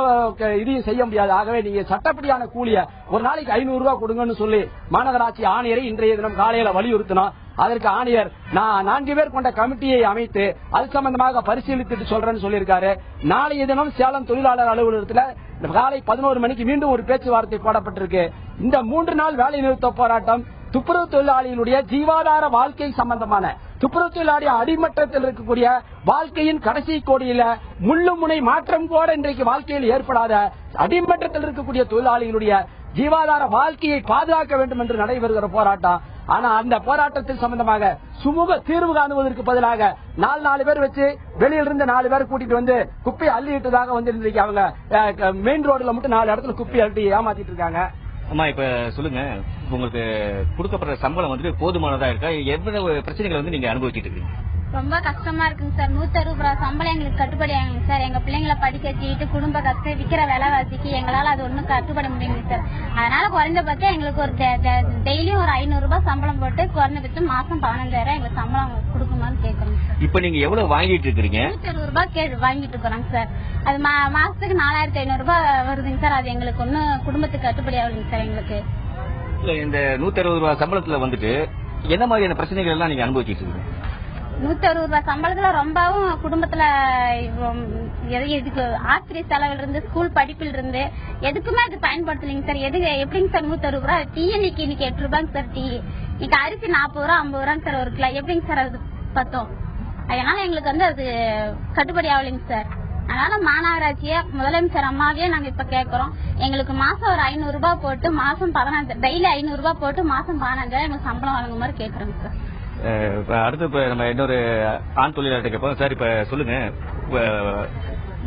இதையும் செய்ய முடியாது. ஆகவே நீங்க சட்டப்படியான கூலிய ஒரு நாளைக்கு 500 ரூபாய் கொடுங்கன்னு சொல்லி மாநகராட்சி ஆணையரை இன்றைய தினம் காலையில வலியுறுத்தினோம். அதற்கு ஆணையர் நான் 4 பேர் கொண்ட கமிட்டியை அமைத்து அது சம்பந்தமாக பரிசீலித்துட்டு சொல்றேன்னு சொல்லியிருக்காரு. நாளைய தினம் சேலம் தொழிலாளர் அலுவலகத்தில் காலை 11 மணிக்கு மீண்டும் ஒரு பேச்சுவார்த்தை போடப்பட்டிருக்கு. இந்த 3 நாள் வேலை நிறுத்த போராட்டம் துப்புரவு தொழிலாளிகளுடைய ஜீவாதார வாழ்க்கை சம்பந்தமான, துப்புரவு தொழிலாளி அடிமட்டத்தில் இருக்கக்கூடிய வாழ்க்கையின் கடைசி கோடியில முள்ளு முனை மாற்றம் கூட இன்றைக்கு வாழ்க்கையில் ஏற்படாத அடிமட்டத்தில் இருக்கக்கூடிய தொழிலாளிகளுடைய ஜீவாதார வாழ்க்கையை பாதுகாக்க வேண்டும் என்று நடைபெறுகிற போராட்டம். ஆனா அந்த போராட்டத்தில் சம்பந்தமாக சுமூக தீர்வு காணுவதற்கு பதிலாக 4 பேர் வச்சு வெளியிலிருந்து 4 பேர் கூட்டிட்டு வந்து குப்பை அள்ளிட்டதாக வந்து இன்றைக்கு அவங்க மெயின் ரோடுல மட்டும் 4 இடத்துல குப்பை அள்ளி ஏமாத்திட்டு இருக்காங்க. அம்மா இப்ப சொல்லுங்க, உங்களுக்கு கொடுக்கப்படுற சம்பளம் வந்து போதுமானதா இருக்கா? எவ்வளவு பிரச்சனைகளை வந்து நீங்க அனுபவிச்சுட்டு இருக்கீங்க? ரொம்ப கஷ்டமா இருக்குங்க சார். 160 ரூபாய் சம்பளம் எங்களுக்கு கட்டுப்படி ஆகுங்க சார். எங்க பிள்ளைங்களை படிக்க வச்சுக்கிட்டு குடும்ப கஷ்டம் விக்கிற விலைவாசிக்கு எங்களால அது ஒண்ணும் கட்டுப்பட முடியுங்க சார். அதனால குறைந்தபட்சம் எங்களுக்கு ஒரு டெய்லியும் ஒரு 500 ரூபாய் சம்பளம் போட்டு குறைந்தபட்சம் மாசம் 15,000 எங்களுக்கு சம்பளம் கொடுக்குமான்னு கேட்கணும் சார். இப்ப நீங்க எவ்வளவு வாங்கிட்டு இருக்கீங்க? 160 ரூபாய் வாங்கிட்டு இருக்கிறோங்க சார். அது மாசத்துக்கு 4,500 ரூபாய் வருதுங்க சார். அது எங்களுக்கு ஒன்னும் குடும்பத்துக்கு கட்டுப்படி ஆகுதுங்க சார். எங்களுக்கு இந்த 160 ரூபாய் சம்பளத்துல வந்துட்டு என்ன மாதிரியான பிரச்சனைகள் எல்லாம் நீங்க அனுபவிச்சுட்டு இருக்கீங்க? 160 ரூபாய் சம்பளத்துல ரொம்பவும் குடும்பத்துல எதுக்கு ஆசிரியர் செலவில் இருந்து ஸ்கூல் படிப்பில் இருந்து எதுக்குமே அது பயன்படுத்தலைங்க சார். எப்படிங்க சார் 160 ரூபாய்? டீ இன்னைக்கு 8 ரூபாய்ங்க சார். டீ இன்னைக்கு அரிசி 40 ரூபா 50 ரூபாங்க சார் ஒரு கிலோ. எப்படிங்க சார் அது பத்தும்? அதனால எங்களுக்கு வந்து அது கட்டுப்படி ஆகலைங்க சார். அதனால மாநகராட்சியை முதலமைச்சர் அம்மாவே நாங்க இப்ப கேக்குறோம். எங்களுக்கு மாசம் ஒரு 500 ரூபாய் போட்டு மாசம் 15 டெய்லி 500 ரூபாய் போட்டு மாசம் 15,000 எங்களுக்கு சம்பளம் வழங்கும் மாதிரி கேக்குறோங்க சார். அடுத்து இப்ப நம்ம இன்னொரு ஆண் தொழிலாளர்கிட்ட கேட்போம். சார், இப்ப சொல்லுங்க,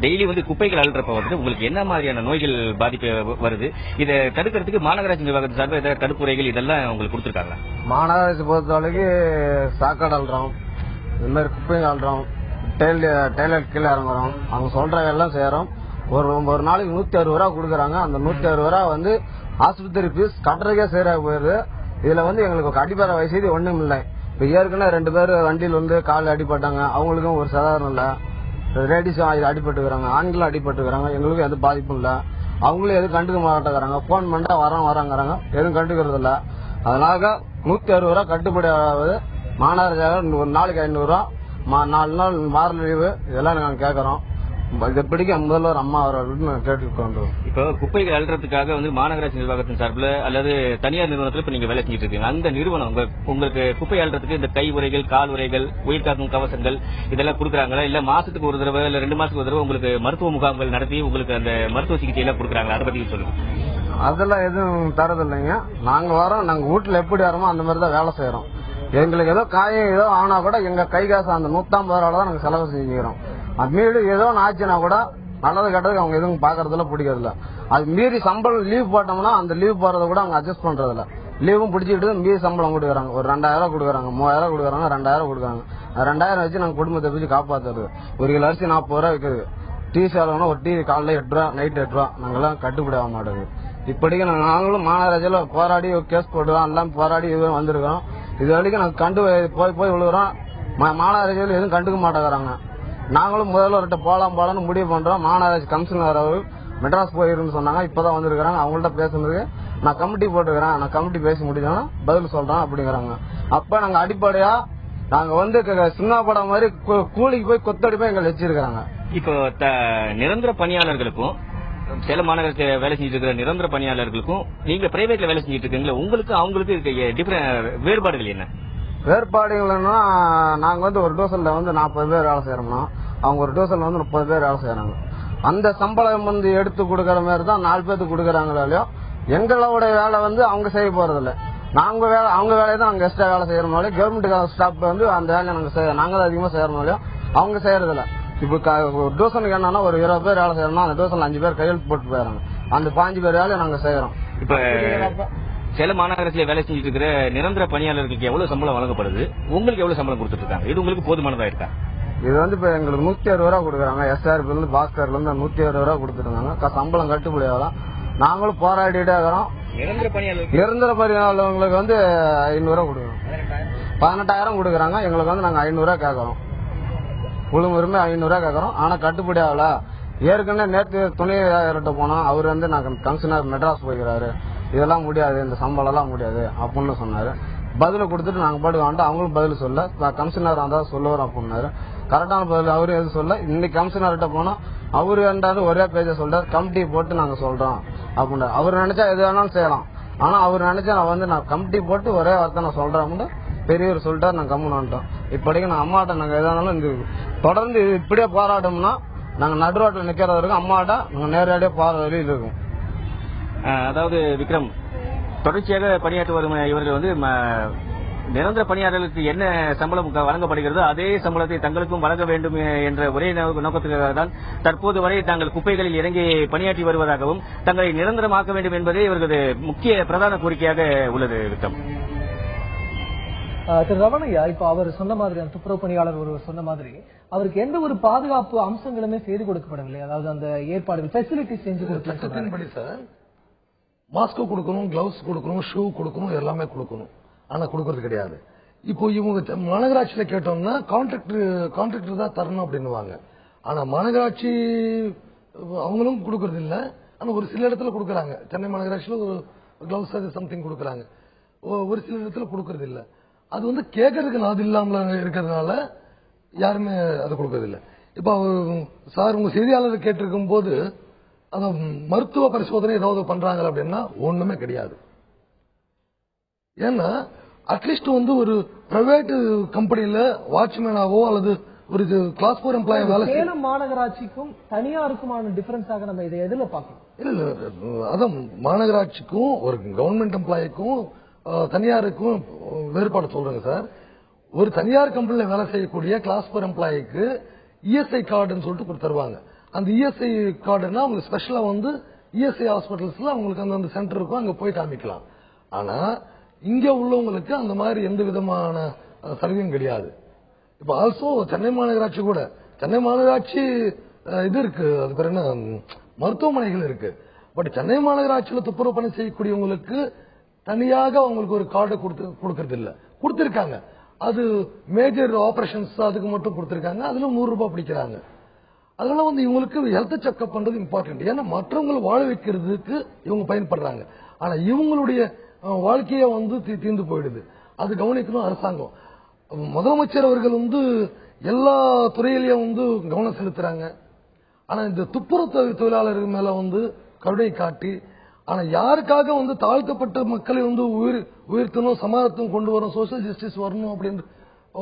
டெய்லி வந்து குப்பைகள் அள்ளுறப்ப வந்து உங்களுக்கு என்ன மாதிரியான நோய்கள் பாதிப்பு வருது? இதை தடுக்கிறதுக்கு மாநகராட்சி நிர்வாகத்தின் சார்பில் ஏதாவது தடுப்புரைகள் இதெல்லாம் உங்களுக்கு கொடுத்துருக்காங்க? மாநகராட்சி பொறுத்தவரைக்கு சாக்காடு அள்ளுறோம், இது மாதிரி குப்பைங்க அள்ளுறோம், டெய்லர் கீழே இறங்குறோம், அவங்க சொல்ற எல்லாம் செய்யறோம். ஒரு நாளைக்கு 160 ரூபா கொடுக்குறாங்க. அந்த 160 ரூபா வந்து ஆஸ்பத்திரி ஃபீஸ் கட்டுறதுக்கே சரியா போயிருது. இதுல வந்து எங்களுக்கு அடிப்படை வசதி ஒண்ணும் இல்லை. இப்ப ஏற்கனவே 2 பேர் வண்டியில் வந்து கால் அடிபட்டாங்க, அவங்களுக்கும் ஒரு சாதாரணம் இல்ல. லேடிஸும் அடிபட்டுக்கிறாங்க, ஆண்களும் அடிபட்டுக்கிறாங்க, எங்களுக்கும் எதுவும் பாதிப்பும் இல்ல. அவங்களும் எதுவும் கண்டுக்க மாட்டேங்கிறாங்க. போன் பண்ணா வராங்கிறாங்க, எதுவும் கண்டுக்கிறது இல்ல. அதனால 160 ரூபா கட்டுப்படி ஆகுது. மாநகராட்சி ஒரு நாளைக்கு 500 ரூபா, 4 நாள் வார லீவு, இதெல்லாம் நாங்க கேட்கறோம். இப்படிக்கு முதல்வர் அம்மா அவர்கள் கேட்டுக்கொண்டோம். இப்போ குப்பைகள் அள்ளுறதுக்காக வந்து மாநகராட்சி நிர்வாகத்தின் சார்பில் அல்லது தனியார் நிறுவனத்தில் இப்ப நீங்க வேலை செஞ்சுட்டு இருக்கீங்க. அந்த நிறுவனம் உங்களுக்கு குப்பை அள்ளுறதுக்கு இந்த கை உரைகள், கால் உரைகள், உயிர் காக்கும் கவசங்கள் இதெல்லாம் கொடுக்குறாங்களா? இல்ல மாசத்துக்கு ஒரு தடவை இல்ல 2 மாசத்துக்கு ஒரு தடவை உங்களுக்கு மருத்துவ முகாம்கள் நடத்தி உங்களுக்கு அந்த மருத்துவ சிகிச்சை எல்லாம் கொடுக்குறாங்களா? அதை பத்தி சொல்லுங்க. அதெல்லாம் எதுவும் தரதில்லைங்க. நாங்க வரோம், நாங்க வீட்டுல எப்படி வரோமோ அந்த மாதிரி தான் வேலை செய்யறோம். எங்களுக்கு ஏதோ காயம் ஏதோ ஆனா கூட எங்க கை காசு அந்த 150 ரூபா தான் நாங்க செலவு செஞ்சுக்கிறோம். அது மீறி ஏதோ ஆச்சுன்னா கூட நல்லது கெட்டதுக்கு அவங்க எதுவும் பாக்குறதுல பிடிக்கிறதில்ல. அது மீறி சம்பளம் லீவ் போட்டோம்னா அந்த லீவ் போறத கூட அவங்க அட்ஜஸ்ட் பண்றதில்ல. லீவும் பிடிச்சிட்டு மீறி சம்பளம் கொடுக்குறாங்க. ஒரு 2000 கொடுக்குறாங்க, 3000 கொடுக்குறாங்க, 2000 கொடுக்குறாங்க. 2000 வச்சு நாங்க குடும்பத்தை பிடிச்சி காப்பாத்துறது. 1 கிலோ அரிசி 40 ரூபா விற்குது. டீ சேலம்னா ஒரு டீ காலைல 8 ரூபா, நைட் 8 ரூபா. நாங்கெல்லாம் கட்டுப்படி ஆக மாட்டேங்குது. இப்படிக்கு நாங்களும் மாநகராட்சியில போராடி கேஸ் போட்டுறோம், எல்லாம் போராடி வந்திருக்கோம். இது வரைக்கும் நாங்க கண்டு போய் விழுகிறோம். மாநகராட்சியில் எதுவும் கண்டுக்க மாட்டேங்கிறாங்க. நாங்களும் முதல்வர்கிட்ட போலாம்னு முடிவு பண்றோம். மாநகராட்சி கமிஷனர் அவர்கள் மெட்ராஸ் போயிருன்னு சொன்னாங்க, இப்பதான் வந்திருக்காங்க. அவங்கள்ட்ட பேசுனதுக்கு நான் கமிட்டி போட்டுக்கிறேன், நான் கமிட்டி பேசி முடிஞ்சோன்னா பதில் சொல்றேன் அப்படிங்கிறாங்க. அப்ப நாங்க அடிப்படையா நாங்க வந்து சின்ன படம் மாதிரி கூலிக்கு போய் கொத்தடிப்பா எங்களை வச்சிருக்காங்க. இப்போ நிரந்தர பணியாளர்களுக்கும் சேலம் மாநகராட்சி வேலை செஞ்சுட்டு இருக்கிற நிரந்தர பணியாளர்களுக்கும் நீங்க பிரைவேட்ல வேலை செஞ்சுட்டு இருக்கீங்களா, உங்களுக்கு அவங்களுக்கு வேறுபாடுகள் என்ன? வேறுபாடுகள்னா நாங்க வந்து ஒரு டோசல்ல வந்து 40 பேர் வேலை செய்யறோம்னா அவங்க ஒரு டோசல்ல வந்து 30 பேர் வேலை செய்யறாங்க. அந்த சம்பளம் வந்து எடுத்து கொடுக்கற மாதிரி தான் 4 பேருக்கு கொடுக்கறாங்களோ இல்லையோ, எங்களோட வேலை வந்து அவங்க செய்ய போறது இல்ல. அவங்க வேலையை தான் நாங்க எக்ஸ்ட்ரா வேலை செய்யறோம்னாலே கவர்மெண்ட் ஸ்டாப் வந்து அந்த வேலையை நாங்க தான் அதிகமா செய்யறோம்னாலே அவங்க செய்யறது இல்ல. இப்ப ஒரு டோசனுக்கு என்னன்னா ஒரு 20 பேர் வேலை செய்யறோம்னா அந்த டோசன்ல 5 பேர் கையெழுத்து போட்டு போயிடறாங்க. அந்த 15 பேர் வேலையை நாங்க செய்யறோம். இப்ப சேலம் மாநகராட்சியில வேலை செஞ்சுட்டு இருக்கிற நிரந்தர பணியாளர்களுக்கு எவ்வளவு சம்பளம் வழங்கப்படுது, உங்களுக்கு எவ்வளவு சம்பளம் கொடுத்துட்டு இருக்காங்க? இது உங்களுக்கு போதுமானதா இருக்கா? இது வந்து இப்ப எங்களுக்கு 160 ரூபா கொடுக்குறாங்க. SRP இருந்து பாஸ்கர்ல இருந்து 160 ரூபா கொடுத்துருக்காங்க. சம்பளம் கட்டுப்படி ஆகலாம். நாங்களும் போராடிட்டே இருக்கிறோம். நிரந்தர பணியாளர்களுக்கு வந்து 500 ரூபா கொடுக்குறோம். 18,000 கொடுக்குறாங்க. எங்களுக்கு வந்து நாங்க 500 ரூபா கேட்கறோம். குழுமுறைமே 500 ரூபா கேட்கறோம். ஆனா கட்டுப்படி ஆகல. ஏற்கனவே நேற்று துணையாளர்கிட்ட போனோம். அவர் வந்து நான் கமிஷனர் மெட்ராஸ் போய்கிறாரு, இதெல்லாம் முடியாது, இந்த சம்பளம் எல்லாம் முடியாது அப்படின்னு சொன்னாரு. பதில கொடுத்துட்டு நாங்க பாட்டு வந்துட்டு அவங்களும் பதில் சொல்ல, கமிஷனர் வந்தா சொல்லுவார் அப்படின்னாரு. கரெக்டான பதில் அவரு எதுவும் சொல்ல. இன்னைக்கு கமிஷனர்கிட்ட போனா அவரு ரெண்டாவது ஒரே பேஜ சொல்றாரு, கமிட்டி போட்டு நாங்க சொல்றோம் அப்படின்னா. அவர் நினைச்சா எது வேணாலும் செய்யலாம். ஆனா அவர் நினைச்சா நான் கமிட்டி போட்டு ஒரே வார்த்தை நான் சொல்றேன் பெரியவர் சொல்லிட்டா நான் கம்முன்னு வந்துட்டோம். இப்படிக்கு நான் அம்மாட்ட நாங்க எதானாலும் தொடர்ந்து இப்படியே போராட்டோம்னா நாங்க நடுரோட்டில் நிக்கிற வரைக்கும் அம்மாட்ட நாங்க நேரடியா போற வழியில் இருக்கும். அதாவது விக்ரம், தொடர்ச்சியாக பணியாற்றி வரும் இவர்கள் வந்து நிரந்தர பணியாளர்களுக்கு என்ன சம்பளம் வழங்கப்படுகிறதோ அதே சம்பளத்தை தங்களுக்கும் வழங்க வேண்டும் என்ற ஒரே நோக்கத்துக்காக தான் தற்போது வரை தாங்கள் குப்பைகளில் இறங்கி பணியாற்றி வருவதாகவும் தங்களை நிரந்தரமாக்க வேண்டும் என்பதே இவர்களது முக்கிய பிரதான கோரிக்கையாக உள்ளது. விக்ரம், திரு ரமணையா, இப்ப அவர் சொன்ன மாதிரி அந்த துப்புரவு பணியாளர் ஒருவர் சொன்ன மாதிரி அவருக்கு எந்த ஒரு பாதுகாப்பு அம்சங்களுமே செய்து கொடுக்கப்படவில்லை. அதாவது அந்த ஏற்பாடுகள் ஃபெசிலிட்டி செஞ்சு கொடுக்கப்படி சார், மாஸ்க் கொடுக்கணும், கிளவுஸ் கொடுக்கணும், ஷூ கொடுக்கணும், எல்லாமே கொடுக்கணும். ஆனா கொடுக்கறது கிடையாது. இப்போ இவங்க மாநகராட்சியில கேட்டோம்னா கான்ட்ராக்டர் தான் தரணும் அப்படின்னுவாங்க. ஆனா மாநகராட்சி அவங்களும் கொடுக்கறது இல்ல. ஆனா ஒரு சில இடத்துல கொடுக்கறாங்க. சென்னை மாநகராட்சியில ஒரு கிளவுஸ் அது சம்திங் கொடுக்கறாங்க, ஒரு சில இடத்துல கொடுக்கறது இல்ல. அது வந்து கேட்கறதுக்கு நாது இல்லாம இருக்கிறதுனால யாருமே அது கொடுக்கறது இல்ல. இப்ப சார் உங்க செய்தியாளர் கேட்டிருக்கும் போது அந்த மருத்துவ பரிசோதனை ஏதாவது பண்றாங்க அப்படின்னா ஒண்ணுமே கிடையாது. ஏன்னா அட்லீஸ்ட் வந்து ஒரு பிரைவேட் கம்பெனில வாட்ச்மேனாவோ அல்லது ஒரு கிளாஸ் 4 எம்ப்ளாயி வேலை சேலம் மாநகராட்சிக்கும் தனியாருக்குமான டிஃபரன்ஸாக நம்ம இதை எதுல பார்க்கணும்? இல்ல அதான் மாநகராட்சிக்கும் ஒரு கவர்மெண்ட் எம்ப்ளாய்க்கும் தனியாருக்கும் வேறுபாடு சொல்றேங்க சார். ஒரு தனியார் கம்பெனில வேலை செய்யக்கூடிய கிளாஸ் 4 எம்ப்ளாய்க்கு இஎஸ்ஐ கார்டுன்னு சொல்லிட்டு தருவாங்க. அந்த இஎஸ்ஐ கார்டுனா அவங்க ஸ்பெஷலா வந்து இஎஸ்ஐ ஹாஸ்பிட்டல்ஸ்ல அவங்களுக்கு அந்த சென்டர் இருக்கும், அங்க போய் காமிக்கலாம். ஆனா இங்க உள்ளவங்களுக்கு அந்த மாதிரி எந்த விதமான சலுகையும் கிடையாது. இப்ப ஆல்சோ சென்னை மாநகராட்சி கூட சென்னை மாநகராட்சி இது இருக்கு, அது பேர் என்ன மருத்துவமனைகள் இருக்கு. பட் சென்னை மாநகராட்சியில துப்புரவு பணி செய்யக்கூடியவங்களுக்கு தனியாக அவங்களுக்கு ஒரு கார்டு கொடுக்கறது இல்ல. கொடுத்திருக்காங்க, அது மேஜர் ஆபரேஷன்ஸ் அதுக்கு மட்டும் கொடுத்திருக்காங்க, அதுல 100 ரூபாய் பிடிக்கிறாங்க. அதனால வந்து இவங்களுக்கு ஹெல்த் செக்அப் பண்றது இம்பார்ட்டன்ட். ஏன்னா மற்றவங்களை வாழ வைக்கிறதுக்கு இவங்க பயன்படுறாங்க. ஆனா இவங்களுடைய வாழ்க்கைய வந்து தீர்ந்து போயிடுது. அது கவனிக்கணும் அரசாங்கம். முதலமைச்சர் அவர்கள் வந்து எல்லா துறையிலையும் வந்து கவனம் செலுத்துறாங்க. ஆனா இந்த துப்புரவு தொழிலாளர்கள் மேல வந்து கருணை காட்டி, ஆனா யாருக்காக வந்து தாழ்த்தப்பட்ட மக்களை வந்து உயர்த்தணும், சமாதானத்தும் கொண்டு வரும், சோசியல் ஜஸ்டிஸ் வரணும் அப்படின்னு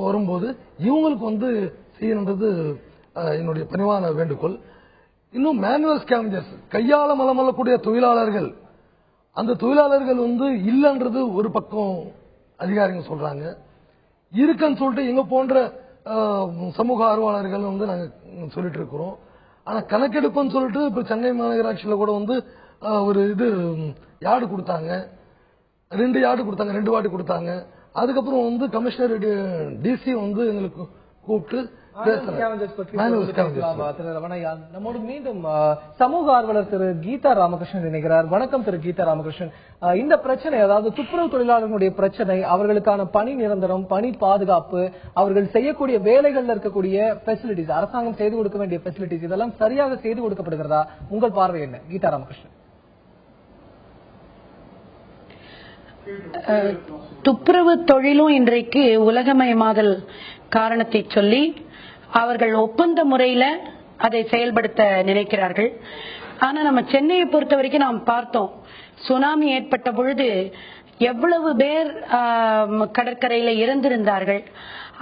வரும்போது இவங்களுக்கு வந்து செய்யணுன்றது என்னுடைய பணிவான வேண்டுகோள். இன்னும் மேனுவல் ஸ்கேவஞ்சர்ஸ், கையாள மலமல்லக்கூடிய தொழிலாளர்கள், அந்த தொழிலாளர்கள் வந்து இல்லன்றது ஒரு பக்கம் அதிகாரிங்க சொல்றாங்க, இருக்குன்னு சொல்லிட்டு எங்க போன்ற சமூக ஆர்வலர்கள் வந்து நாங்க சொல்லிட்டு இருக்கிறோம். ஆனா கணக்கெடுப்புன்னு சொல்லிட்டு இப்ப சென்னை மாநகராட்சியில கூட வந்து ஒரு இது யார்டு கொடுத்தாங்க, 2 யார்டு கொடுத்தாங்க, 2 வார்டு கொடுத்தாங்க. அதுக்கப்புறம் வந்து கமிஷனர் டிசி வந்து எங்களுக்கு கூப்பிட்டு நம்மோடு மீண்டும் சமூக ஆர்வலர் திரு கீதா ராமகிருஷ்ணன் இணைகிறார். வணக்கம் திரு கீதா ராமகிருஷ்ணன். இந்த பிரச்சனை, அதாவது துப்புரவு தொழிலாளர்களுடைய பிரச்சனை, அவர்களுக்கான பணி நிரந்தரம், பணி பாதுகாப்பு, அவர்கள் செய்யக்கூடிய வேலைகள்ல இருக்கக்கூடிய பெசிலிட்டிஸ், அரசாங்கம் செய்து கொடுக்க வேண்டிய பெசிலிட்டிஸ், இதெல்லாம் சரியாக செய்து கொடுக்கப்படுகிறதா? உங்கள் பார்வை என்ன கீதா ராமகிருஷ்ணன்? துப்புரவு தொழிலும் இன்றைக்கு உலகமயமாதல் காரணத்தை சொல்லி அவர்கள் ஒப்பந்த முறையில அதை செயல்படுத்த நினைக்கிறார்கள். ஆனா நம்ம சென்னையை பொறுத்த வரைக்கும் நாம் பார்த்தோம், சுனாமி ஏற்பட்ட பொழுது எவ்வளவு பேர் கடற்கரையில இறந்திருந்தார்கள்.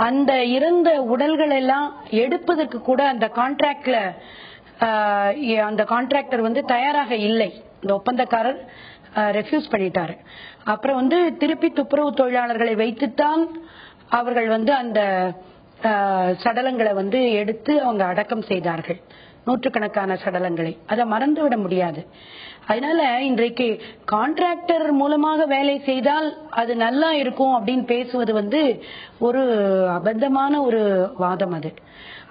அந்த இறந்த உடல்கள் எல்லாம் எடுப்பதற்கு கூட அந்த கான்ட்ராக்டர் வந்து தயாராக இல்லை. இந்த ஒப்பந்தக்காரர் ரெஃப்யூஸ் பண்ணிட்டாரு. அப்புறம் வந்து திருப்பி துப்புரவு தொழிலாளர்களை வைத்துத்தான் அவர்கள் வந்து அந்த சடலங்களை வந்து எடுத்து அவங்க அடக்கம் செய்தார்கள், நூற்றுக்கணக்கான சடலங்களை. அதை மறந்துவிட முடியாது. அதனால இன்றைக்கு கான்ட்ராக்டர் மூலமாக வேலை செய்தால் அது நல்லா இருக்கும் அப்படின்னு பேசுவது வந்து ஒரு அபத்தமான ஒரு வாதம் அது.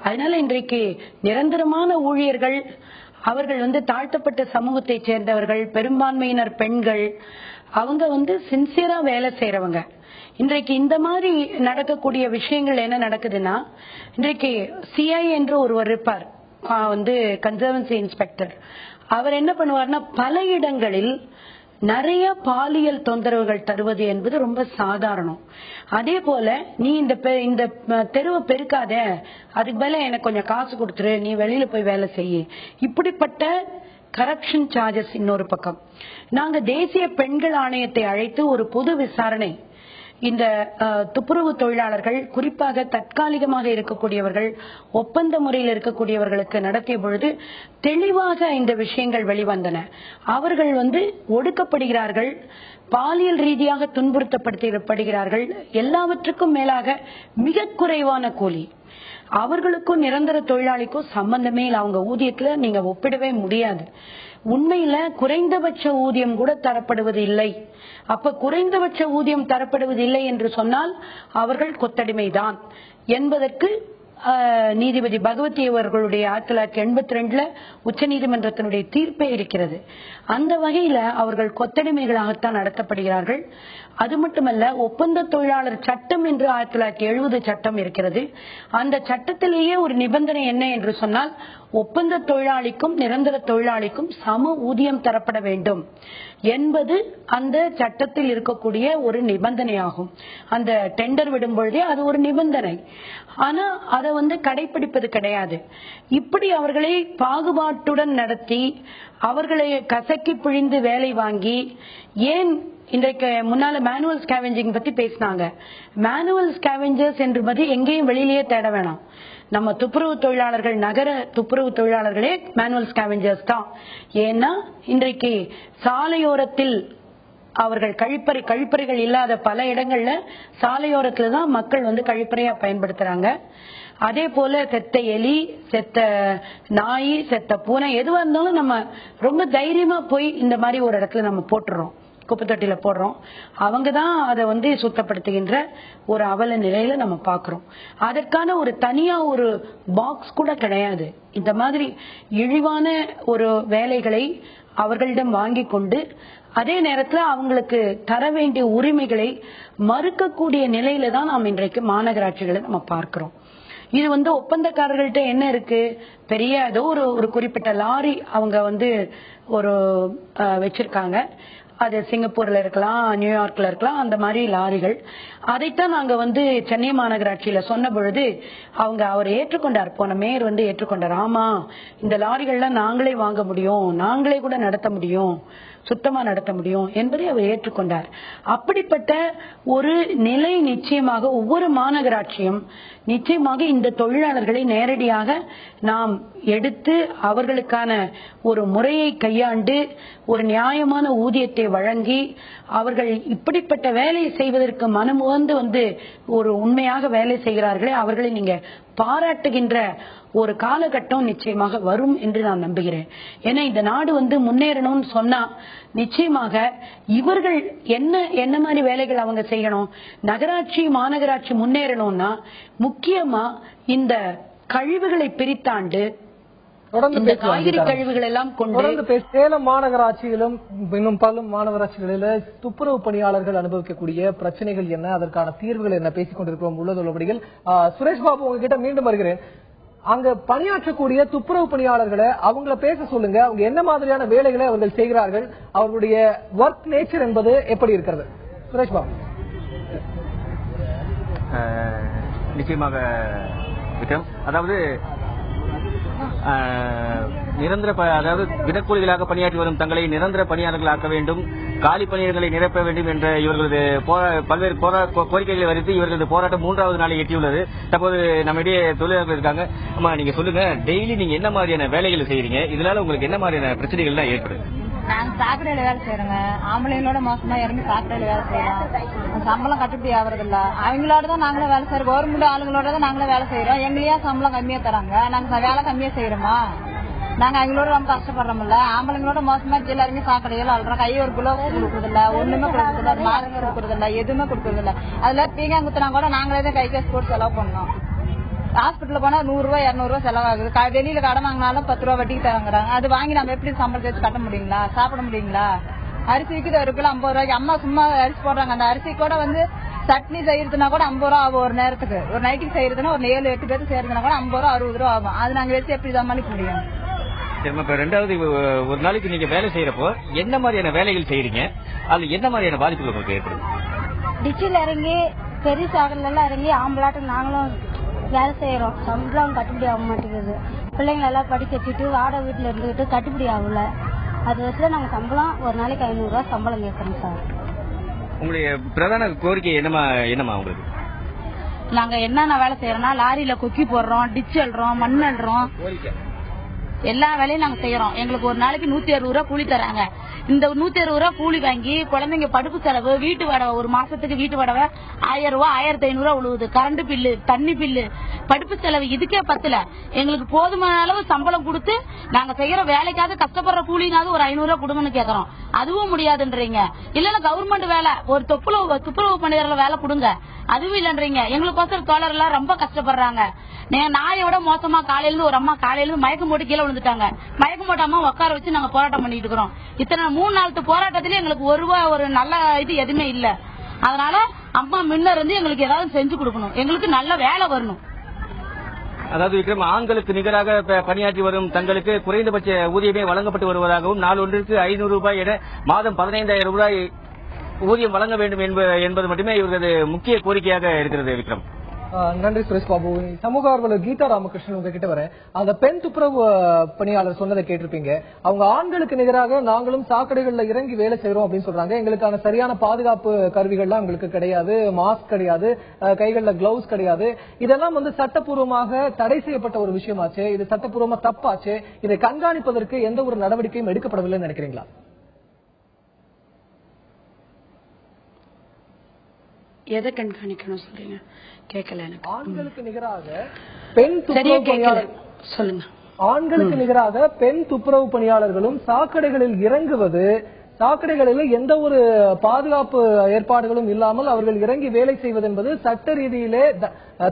அதனால இன்றைக்கு நிரந்தரமான ஊழியர்கள், அவர்கள் வந்து தாழ்த்தப்பட்ட சமூகத்தை சேர்ந்தவர்கள், பெரும்பான்மையினர் பெண்கள், அவங்க வந்து சின்சியரா வேலை செய்யறவங்க. இன்றைக்கு இந்த மாதிரி நடக்கக்கூடிய விஷயங்கள் என்ன நடக்குதுன்னா, இன்றைக்கு சிஐ என்று ஒருவர் இருப்பார், வந்து கன்சர்வன்சி இன்ஸ்பெக்டர். அவர் என்ன பண்ணுவார்னா, பல இடங்களில் நிறைய பாலியல் தொந்தரவுகள் தருவது என்பது ரொம்ப சாதாரணம். அதே போல நீ இந்த தெருவை பெருக்காத, அதுக்கு மேல எனக்கு கொஞ்சம் காசு கொடுத்துரு, நீ வெளியில போய் வேலை செய்ய, இப்படிப்பட்ட கரப்ஷன் சார்ஜஸ். இன்னொரு பக்கம் நாங்க தேசிய பெண்கள் ஆணையத்தை அழைத்து ஒரு பொது விசாரணை இந்த துப்புரவு தொழிலாளர்கள், குறிப்பாக தற்காலிகமாக இருக்கக்கூடியவர்கள், ஒப்பந்த முறையில் இருக்கக்கூடியவர்களுக்கு நடத்திய பொழுது தெளிவாக இந்த விஷயங்கள் வெளிவந்தன. அவர்கள் வந்து ஒடுக்கப்படுகிறார்கள், பாலியல் ரீதியாக துன்புறுத்தப்படுகிறார்கள், எல்லாவற்றுக்கும் மேலாக மிக குறைவான கூலி. அவர்களுக்கும் நிரந்தர தொழிலாளிக்கும் சம்பந்தமே இல்லை. அவங்க ஊதியத்துல நீங்க ஒப்பிடவே முடியாது. உண்மையில குறைந்தபட்ச ஊதியம் கூட தரப்படுவது இல்லை. அப்ப குறைந்தபட்ச ஊதியம் தரப்படுவது இல்லை என்று சொன்னால் அவர்கள் கொத்தடிமைதான் என்பதற்கு நீதிபதி பகவதி அவர்களுடைய 1982 உச்ச நீதிமன்றத்தினுடைய தீர்ப்பே இருக்கிறது. அந்த வகையில அவர்கள் கொத்தடிமைகளாகத்தான் நடத்தப்படுகிறார்கள். அது மட்டுமல்ல, ஒப்பந்த தொழிலாளர் சட்டம் என்று 1970 சட்டம் இருக்கிறது. அந்த சட்டத்திலேயே ஒரு நிபந்தனை என்ன என்று சொன்னால், ஒப்பந்த தொழிலாளிக்கும் நிரந்தர தொழிலாளிக்கும் சம ஊதியம் தரப்பட வேண்டும் என்பது அந்த சட்டத்தில் இருக்கக்கூடிய ஒரு நிபந்தனையாகும். அந்த டெண்டர் விடும் பொழுதே அது ஒரு நிபந்தனை. ஆனா அதை அதை கடைபிடிப்பது கிடையாது. இப்படி அவர்களை பாகுபாட்டுடன் நடத்தி அவர்களை கசக்கி பிழிந்து வேலை வாங்கி, ஏன் இன்றைக்கு முன்னால மேனுவல் ஸ்கேவெஞ்சிங் பத்தி பேசினாங்க. மேனுவல் ஸ்கேவெஞ்சர்ஸ் என்று பத்தி எங்கேயும் வெளியிலேயே தேட வேணாம். நம்ம துப்புரவு தொழிலாளர்கள், நகர துப்புரவு தொழிலாளர்களே மேனுவல் ஸ்கேவெஞ்சர்ஸ் தான். ஏன்னா இன்றைக்கு சாலையோரத்தில் அவர்கள் கழிப்பறைகள் இல்லாத பல இடங்கள்ல சாலையோரத்துல தான் மக்கள் கழிப்பறையா பயன்படுத்துறாங்க. அதே போல செத்த எலி, செத்த நாய், செத்த பூனை எதுவா இருந்தாலும் நம்ம ரொம்ப தைரியமா போய் இந்த மாதிரி ஒரு இடத்துல நம்ம போட்டுறோம், குப்பை தொட்டியில போடுறோம். அவங்க தான் அதை சுத்தப்படுத்துகின்ற ஒரு அவல நிலையில நம்ம பாக்குறோம். அதற்கான ஒரு தனியா ஒரு பாக்ஸ் கூட கிடையாது. இந்த மாதிரி இழிவான ஒரு வேலைகளை அவர்களிடம் வாங்கி கொண்டு அதே நேரத்துல அவங்களுக்கு தர வேண்டிய உரிமைகளை மறுக்கக்கூடிய நிலையில தான் நாம் இன்றைக்கு மாநகராட்சிகளை நம்ம பார்க்கிறோம். இது ஒப்பந்தக்காரர்கள்ட்ட என்ன இருக்கு, பெரிய ஏதோ ஒரு குறிப்பிட்ட லாரி அவங்க ஒரு வச்சிருக்காங்க. அது சிங்கப்பூர்ல இருக்கலாம், நியூயார்க்ல இருக்கலாம், அந்த மாதிரி லாரிகள். அதைத்தான் நாங்க சென்னை மாநகராட்சியில சொன்ன பொழுது அவர் ஏற்றுக்கொண்டார். போன மேயர் ஏற்றுக்கொண்டார். ஆமா, இந்த லாரிகள்லாம் நாங்களே வாங்க முடியும், நாங்களே கூட நடத்த முடியும், சுத்தமா நடத்த முடியும் என்பதை அவர் ஏற்றுக்கொண்டார். அப்படிப்பட்ட ஒரு நிலை நிச்சயமாக ஒவ்வொரு மாநகராட்சியும் நிச்சயமாக இந்த தொழிலாளர்களை நேரடியாக நாம் எடுத்து அவர்களுக்கான ஒரு முறையை கையாண்டு ஒரு நியாயமான ஊதியத்தை வழங்கி அவர்கள் இப்படிப்பட்ட வேலையை செய்வதற்கு மனமுவந்து ஒரு உண்மையாக வேலை செய்கிறார்களே அவர்களை நீங்க பாராட்டுகின்ற ஒரு காலகட்டம் நிச்சயமாக வரும் என்று நான் நம்புகிறேன். ஏன்னா இந்த நாடு முன்னேறணும்னு சொன்னா நிச்சயமாக இவர்கள் என்ன மாதிரி வேலைகள் அவங்க செய்யணும். நகராட்சி மாநகராட்சி முன்னேறணும்னா முக்கியமா இந்த கழிவுகளை பிரித்தாண்டு காய்கறி கழிவுகள் எல்லாம் கொண்டு சேலம் மாநகராட்சியிலும் இன்னும் பல மாநகராட்சிகளில துப்புரவு பணியாளர்கள் அனுபவிக்கக்கூடிய பிரச்சனைகள் என்ன, அதற்கான தீர்வுகள் என்ன பேசிக் கொண்டிருக்கிறோம். உள்ளதொள்ளபடிகள் சுரேஷ் பாபு உங்ககிட்ட மீண்டும் வருகிறேன். அங்க பணியாற்றக்கூடிய துப்புரவு பணியாளர்களை அவங்கள பேச சொல்லுங்க. அவங்க என்ன மாதிரியான வேலைகளை அவர்கள் செய்கிறார்கள், அவர்களுடைய ஒர்க் நேச்சர் என்பது எப்படி இருக்கிறது? சுரேஷ் பாபு. நிச்சயமாக விக்ரம், அதாவது நிரந்தர தினக்கூலிகளாக பணியாற்றி வரும் தங்களை நிரந்தர பணியாளர்களாக்க வேண்டும், காலி பணியிடங்களை நிரப்ப வேண்டும் என்ற இவர்களது பல்வேறு கோரிக்கைகளை வரித்து இவர்களது போராட்டம் 3வது நாளை எட்டியுள்ளது. தற்போது நம்மிடையே தொழிலாளர்கள் இருக்காங்க. அம்மா, நீங்க சொல்லுங்க, டெய்லி நீங்க என்ன மாதிரியான வேலைகளை செய்யறீங்க? இதனால உங்களுக்கு என்ன மாதிரியான பிரச்சனைகள் எல்லாம் ஏற்படுது? நாங்க சாக்கடையில வேலை செய்யறோங்க. ஆம்பளைங்களோட மோசமா இறங்கி சாக்கடையில வேலை செய்யறோம். சம்பளம் கட்டுப்படி ஆகுறது இல்ல. அவங்களோட தான் நாங்களே வேலை செய்யறோம். கவர்மெண்ட் ஆளுங்களோட தான் நாங்களே வேலை செய்யறோம். எங்களையா சம்பளம் கம்மியா தராங்க, நாங்க வேலை கம்மியா செய்யறோமா? நாங்க அவங்களோட ரொம்ப கஷ்டப்படுறோம்ல. ஆம்பளைங்களோட மோசமா கீழே இறங்கி சாக்கடையில அல்றோம். கை ஒரு கிலோ கொடுக்கறது இல்ல, ஒண்ணுமே கொடுக்கறது இல்ல, மாஸ்க் கொடுக்கறது இல்ல, எதுவுமே கொடுக்கறது இல்ல. அதுல பீங்கா குத்துனா கூட நாங்களே தான் கை காசு போட்டு செலவு பண்ணோம். ஹாஸ்பிட்டல் போனா 100 ரூபாய் 200 ரூபாய் செலவாகுது. வெளியில கடன் வாங்கினாலும் 10 ரூபாய் வட்டிக்கு தராங்கிறாங்க. அது வாங்கி நம்ம எப்படி சம்பளத்தை வச்சு கட்ட முடியுங்களா, சாப்பிட முடியுங்களா? அரிசி விற்குது 1 கிலோ 50 ரூபாய்க்கு. அம்மா சும்மா அரிசி போடுறாங்க. அந்த அரிசி கூட சட்னி செய்யறதுனா கூட 50 ரூபா ஆகும் ஒரு நேரத்துக்கு. ஒரு நைட்டுக்கு செய்யறதுன்னா ஒரு 7-8 பேருக்கு செய்யறதுனா கூட 50 ரூபா 60 ரூபா ஆகும். அது நாங்க வச்சு எப்படி சமாளிக்க முடியும்? இப்ப ரெண்டாவது, ஒரு நாளைக்கு நீங்க வேலை செய்யறப்போ என்ன மாதிரியான வேலைகள் செய்யறீங்க? அதுல என்ன மாதிரியான பாதிப்புகள் உங்களுக்கு ஏற்படுது? டிச்சில் இறங்கி பெரிய சாகல எல்லாம் இறங்கி ஆம்பளாட்டம் நாங்களும் வேலை செய்யறோம். சம்பளம் கட்டுப்படி ஆக மாட்டேங்குது. பிள்ளைங்க எல்லாம் படிக்க வச்சுட்டு வாடகை வீட்டுல இருந்துகிட்டு கட்டுப்படி ஆகல. அது வச்சு நாங்க சம்பளம் ஒரு நாளைக்கு 500 ரூபாய் சம்பளம் கேட்கறோம் சார். உங்களுடைய பிரதான கோரிக்கை என்னமா உங்களுக்கு? நாங்க என்னென்ன வேலை செய்யறோம்னா லாரியில கொக்கி போடுறோம், டிச்சு அல்றோம், மண் அல்றோம், எல்லா வேலையும் நாங்க செய்யறோம். எங்களுக்கு ஒரு நாளைக்கு 160 ரூபாய் கூலி தராங்க. இந்த 160 ரூபாய் கூலி வாங்கி குழந்தைங்க படிப்பு செலவு, வீட்டு வாடகை, ஒரு மாசத்துக்கு வீட்டு வாடகை 1000 ரூபாய் 1500 ரூபாய் உழுவுது. கரண்ட் பில்லு, தண்ணி பில்லு, படிப்பு செலவு, இதுக்கே பத்தல. எங்களுக்கு போதுமான அளவு சம்பளம் கொடுத்து நாங்க செய்யற வேலைக்காவது கஷ்டப்படுற கூலினாவது ஒரு 500 ரூபாய் கொடுங்கன்னு கேக்குறோம். அதுவும் முடியாதுன்றீங்க. இல்லன்னா கவர்மெண்ட் வேலை, ஒரு துப்புரவு பணியாளர் வேலை கொடுங்க, அதுவும் இல்லன்றீங்க. எங்களுக்கோசரம் தோழர் எல்லாம் ரொம்ப கஷ்டப்படுறாங்க. நாயோட மோசமா காலையில ஒரு அம்மா காலையில மயக்கம் போட்டு கீழே விழுந்துட்டாங்க. மயக்கம் போட்ட அம்மா உட்கார வச்சு நாங்க போராட்டம் பண்ணிட்டு இருக்கிறோம். இத்தனை 3 நாள் போராட்டத்திலே எங்களுக்கு ஒரு நல்ல இது எதுவுமே இல்ல. அதனால அம்மா முன்னர் இருந்து எங்களுக்கு ஏதாவது செஞ்சு கொடுக்கணும், எங்களுக்கு நல்ல வேலை வரணும். அதாவது விக்ரம், ஆண்களுக்கு நிகராக பணியாற்றி வரும் தங்களுக்கு குறைந்தபட்ச ஊதியமே வழங்கப்பட்டு வருவதாகவும் நாள் ஒன்றிற்கு 500 ரூபாய் என மாதம் 15,000 ரூபாய் ஊதியம் வழங்க வேண்டும் என்பது மட்டுமே இவரது முக்கிய கோரிக்கையாக இருக்கிறது. விக்ரம், நன்றி சுரேஷ் பாபு. சமூக ஆர்வலர் கீதா ராமகிருஷ்ணன் உங்ககிட்ட வரேன். அந்த பெண் துப்புரவு பணியாளர் சொன்னதை கேட்டிருப்பீங்க. அவங்க ஆண்களுக்கு நிகராக நாங்களும் சாக்கடைகள்ல இறங்கி வேலை செய்யறோம் அப்படின்னு சொல்றாங்க. எங்களுக்கான சரியான பாதுகாப்பு கருவிகள்லாம் எங்களுக்கு கிடையாது, மாஸ்க் கிடையாது, கைகள்ல கிளவுஸ் கிடையாது. இதெல்லாம் சட்டப்பூர்வமாக தடை செய்யப்பட்ட ஒரு விஷயமாச்சு. இது சட்டப்பூர்வமா தப்பாச்சு. இதை கண்காணிப்பதற்கு எந்த ஒரு நடவடிக்கையும் எடுக்கப்படவில்லைன்னு நினைக்கிறீங்களா? எதை கண்காணிக்கணும் சொல்றீங்க? கேட்கல எனக்கு. ஆண்களுக்கு நிகராக பெண் துப்புரவு பணியாளர் சொல்லுங்க. ஆண்களுக்கு நிகராக பெண் துப்புரவு பணியாளர்களும் சாக்கடைகளில் இறங்குவது, சாக்கடைகளில் எந்த ஒரு பாதுகாப்பு ஏற்பாடுகளும் இல்லாமல் அவர்கள் இறங்கி வேலை செய்வது என்பது சட்ட ரீதியிலே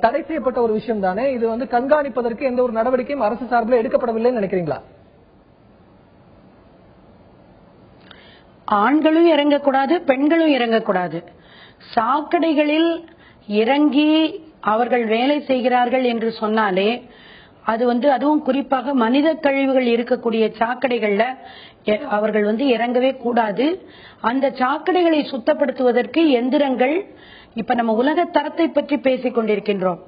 தடை செய்யப்பட்ட ஒரு விஷயம் தானே. இது கண்காணிப்பதற்கு எந்த ஒரு நடவடிக்கையும் அரசு சார்பில் எடுக்கப்படவில்லைன்னு நினைக்கிறீங்களா? ஆண்களும் இறங்கக்கூடாது, பெண்களும் இறங்கக்கூடாது. சாக்கடைகளில் இறங்கி அவர்கள் வேலை செய்கிறார்கள் என்று சொன்னாலே அது அதுவும் குறிப்பாக மனித கழிவுகள் இருக்கக்கூடிய சாக்கடைகள்ல அவர்கள் இறங்கவே கூடாது. அந்த சாக்கடைகளை சுத்தப்படுத்துவதற்கு எந்திரங்கள், இப்ப நம்ம உலக தரத்தை பற்றி பேசிக் கொண்டிருக்கின்றோம்.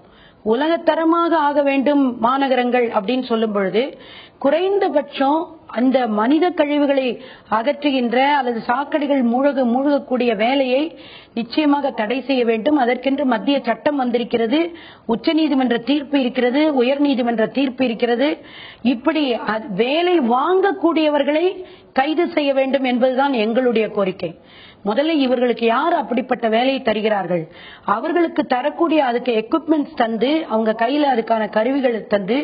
உலகத்தரமாக ஆக வேண்டும் மாநகரங்கள் அப்படின்னு சொல்லும் பொழுது குறைந்தபட்சம் அந்த மனித கழிவுகளை அகற்றுகின்ற அல்லது சாக்கடைகள் மூழ்கக்கூடிய வேலையை நிச்சயமாக தடை செய்ய வேண்டும். அதற்கென்று மத்திய சட்டம் வந்திருக்கிறது, உச்சநீதிமன்ற தீர்ப்பு இருக்கிறது, உயர்நீதிமன்ற தீர்ப்பு இருக்கிறது. இப்படி வேலை வாங்கக்கூடியவர்களை கைது செய்ய வேண்டும் என்பதுதான் எங்களுடைய கோரிக்கை. முதல்ல இவர்களுக்கு யார் அப்படிப்பட்ட வேலையை தருகிறார்கள், அவர்களுக்கு தரக்கூடிய அதுக்கு எக்யூப்மெண்ட்ஸ் தந்து, அவங்க கையில அதுக்கான கருவிகளை தந்து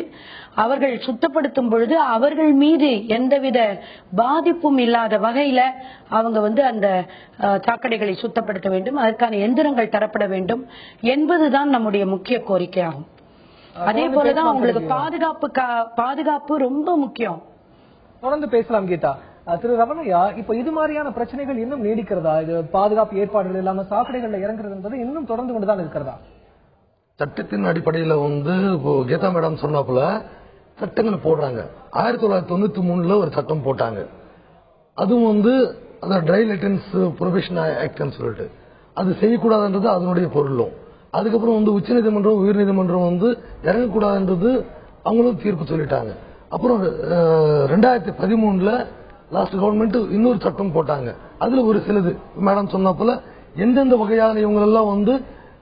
அவர்கள் சுத்தப்படுத்தும் பொழுது அவர்கள் மீது எந்தவித பாதிப்பும் இல்லாத வகையில அவங்க அந்த சாக்கடைகளை சுத்தப்படுத்த வேண்டும். அதற்கான எந்திரங்கள் தரப்பட வேண்டும் என்பதுதான் நம்முடைய முக்கிய கோரிக்கையாகும். அதே போலதான் அவங்களுக்கு பாதுகாப்பு ரொம்ப முக்கியம். தொடர்ந்து பேசலாம் கீதா. திரு ரமணையா, இப்ப இது மாதிரியான பிரச்சனைகள் இன்னும் நீடிக்கிறதா? இது பாதுகாப்பு ஏற்பாடுகள் இல்லாம சாக்கடைகள்ல இறங்குறது என்பது இன்னும் தொடர்ந்து கொண்டுதான் இருக்கிறதா? சட்டத்தின் அடிப்படையில கீதா மேடம் சொன்னாப்புல சட்டங்கள் போடுறாங்க. 1993 ஒரு சட்டம் போட்டாங்க. அதுவும் அந்த ட்ரை லைசன்ஸ் ப்ரொவிஷன் ஆக்ட்னு சொல்லிட்டு அது செய்யக்கூடாதுன்றது அதனுடைய பொருளும். அதுக்கப்புறம் உச்சநீதிமன்றம் உயர்நீதிமன்றம் இறங்கக்கூடாதுன்றது அவங்களும் தீர்ப்பு சொல்லிட்டாங்க. அப்புறம் 2013 லாஸ்ட் கவர்மெண்ட் இன்னொரு சட்டம் போட்டாங்க. அதுல ஒரு சிலது மேடம் சொன்ன போல எந்தெந்த வகையான இவங்க எல்லாம்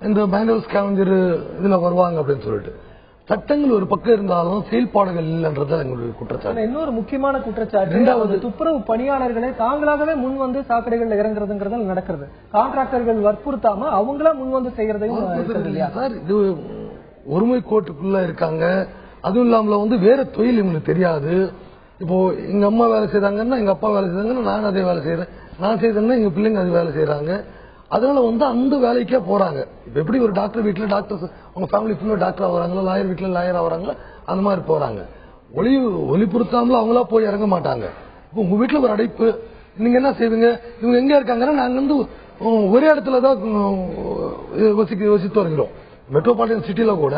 இந்த மேனுவல் ஸ்கேவஞ்சர் இதுல வருவாங்க அப்படின்னு சொல்லிட்டு சட்டங்கள் ஒரு பக்கம் இருந்தாலும் செயல்பாடுகள் இல்லைன்றது எங்களுடைய குற்றச்சாட்டு. இன்னொரு முக்கியமான குற்றச்சாட்டு, துப்புரவு பணியாளர்களே தாங்களாகவே முன் சாக்கடைகள் இறங்குறதுங்கிறது நடக்கிறது. கான்ட்ராக்டர்கள் வற்புறுத்தாம அவங்களா முன் செய்யறதையும் சார், இது ஒருமை கோட்டுக்குள்ள இருக்காங்க. அதுவும் இல்லாமல வேற தொழில் இவங்களுக்கு தெரியாது. இப்போ எங்க அம்மா வேலை செய்யறாங்கன்னா எங்க அப்பா வேலை செய்யறாங்கன்னா நான் அதே வேலை செய்யறேன், நான் செய்யறேன்னா எங்க பிள்ளைங்க அது வேலை செய்யறாங்க. அதனால அந்த வேலைக்கே போறாங்க. இப்ப எப்படி ஒரு டாக்டர் வீட்டுல டாக்டர் அவங்க ஃபேமிலி ஃபுல்லா டாக்டர் ஆகுறாங்களோ, லாயர் வீட்டுல லாயர் ஆகுறாங்களோ, அந்த மாதிரி போறாங்க. ஒளிபுறுத்தாமல அவங்களா போய் இறங்க மாட்டாங்க. இப்போ உங்க வீட்டுல ஒரு அடைப்பு, நீங்க என்ன செய்வீங்க? இவங்க எங்க இருக்காங்கன்னா நாங்க ஒரே இடத்துலதான் வசித்து வருகிறோம். மெட்ரோபாலிட்டன் சிட்டில கூட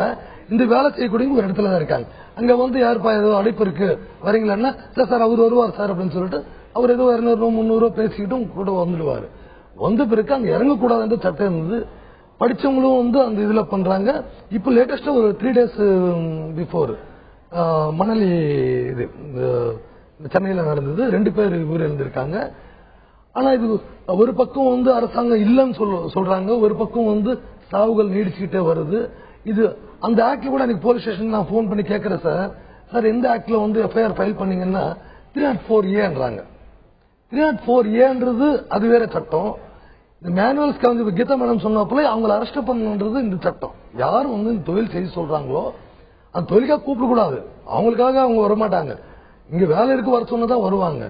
இந்த வேலை செய்யக்கூடிய ஒரு இடத்துல தான் இருக்காங்க. அங்க யாருப்பா ஏதோ அடைப்பு இருக்கு வரீங்களான்னா, சார் அவர் வருவார் சார் அப்படின்னு சொல்லிட்டு அவர் ஏதோ 200 300 பேசிக்கிட்டும் கூட வந்துடுவாரு. வந்த பிறகு அங்க இறங்கக்கூடாதுன்ற சட்டம் இருந்தது. படிச்சவங்களும் அந்த இதுல பண்றாங்க. இப்ப லேட்டஸ்டா ஒரு 3 days பிஃபோர் மணலி இது சென்னையில நடந்தது. 2 பேர் ஊர் இருந்திருக்காங்க. ஆனா இது ஒரு பக்கம் அரசாங்கம் இல்லைன்னு சொல்றாங்க, ஒரு பக்கம் சாவுகள் நீடிச்சுக்கிட்டே வருது. இது அந்த ஆக்ட்ல கூட எனக்கு போலீஸ் ஸ்டேஷன் நான் போன் பண்ணி கேட்கிறேன், சார் எந்த ஆக்ட்ல எஃப்ஐஆர் ஃபைல் பண்ணீங்கன்னா 304A 304Aன்றது அது வேற சட்டம். இந்த மேனுவல் ஸ்கேவஞ்சர் கீதா மேடம் சொன்னப்பல அவங்களை அரெஸ்ட் பண்ணணுன்றது இந்த சட்டம். யாரும் இந்த தொழில் செய்ய சொல்றாங்களோ அந்த தொழிலுக்காக கூப்பிடக்கூடாது. அவங்களுக்காக அவங்க வரமாட்டாங்க. இங்க வேலை இருக்கு வர சொன்னதான் வருவாங்க.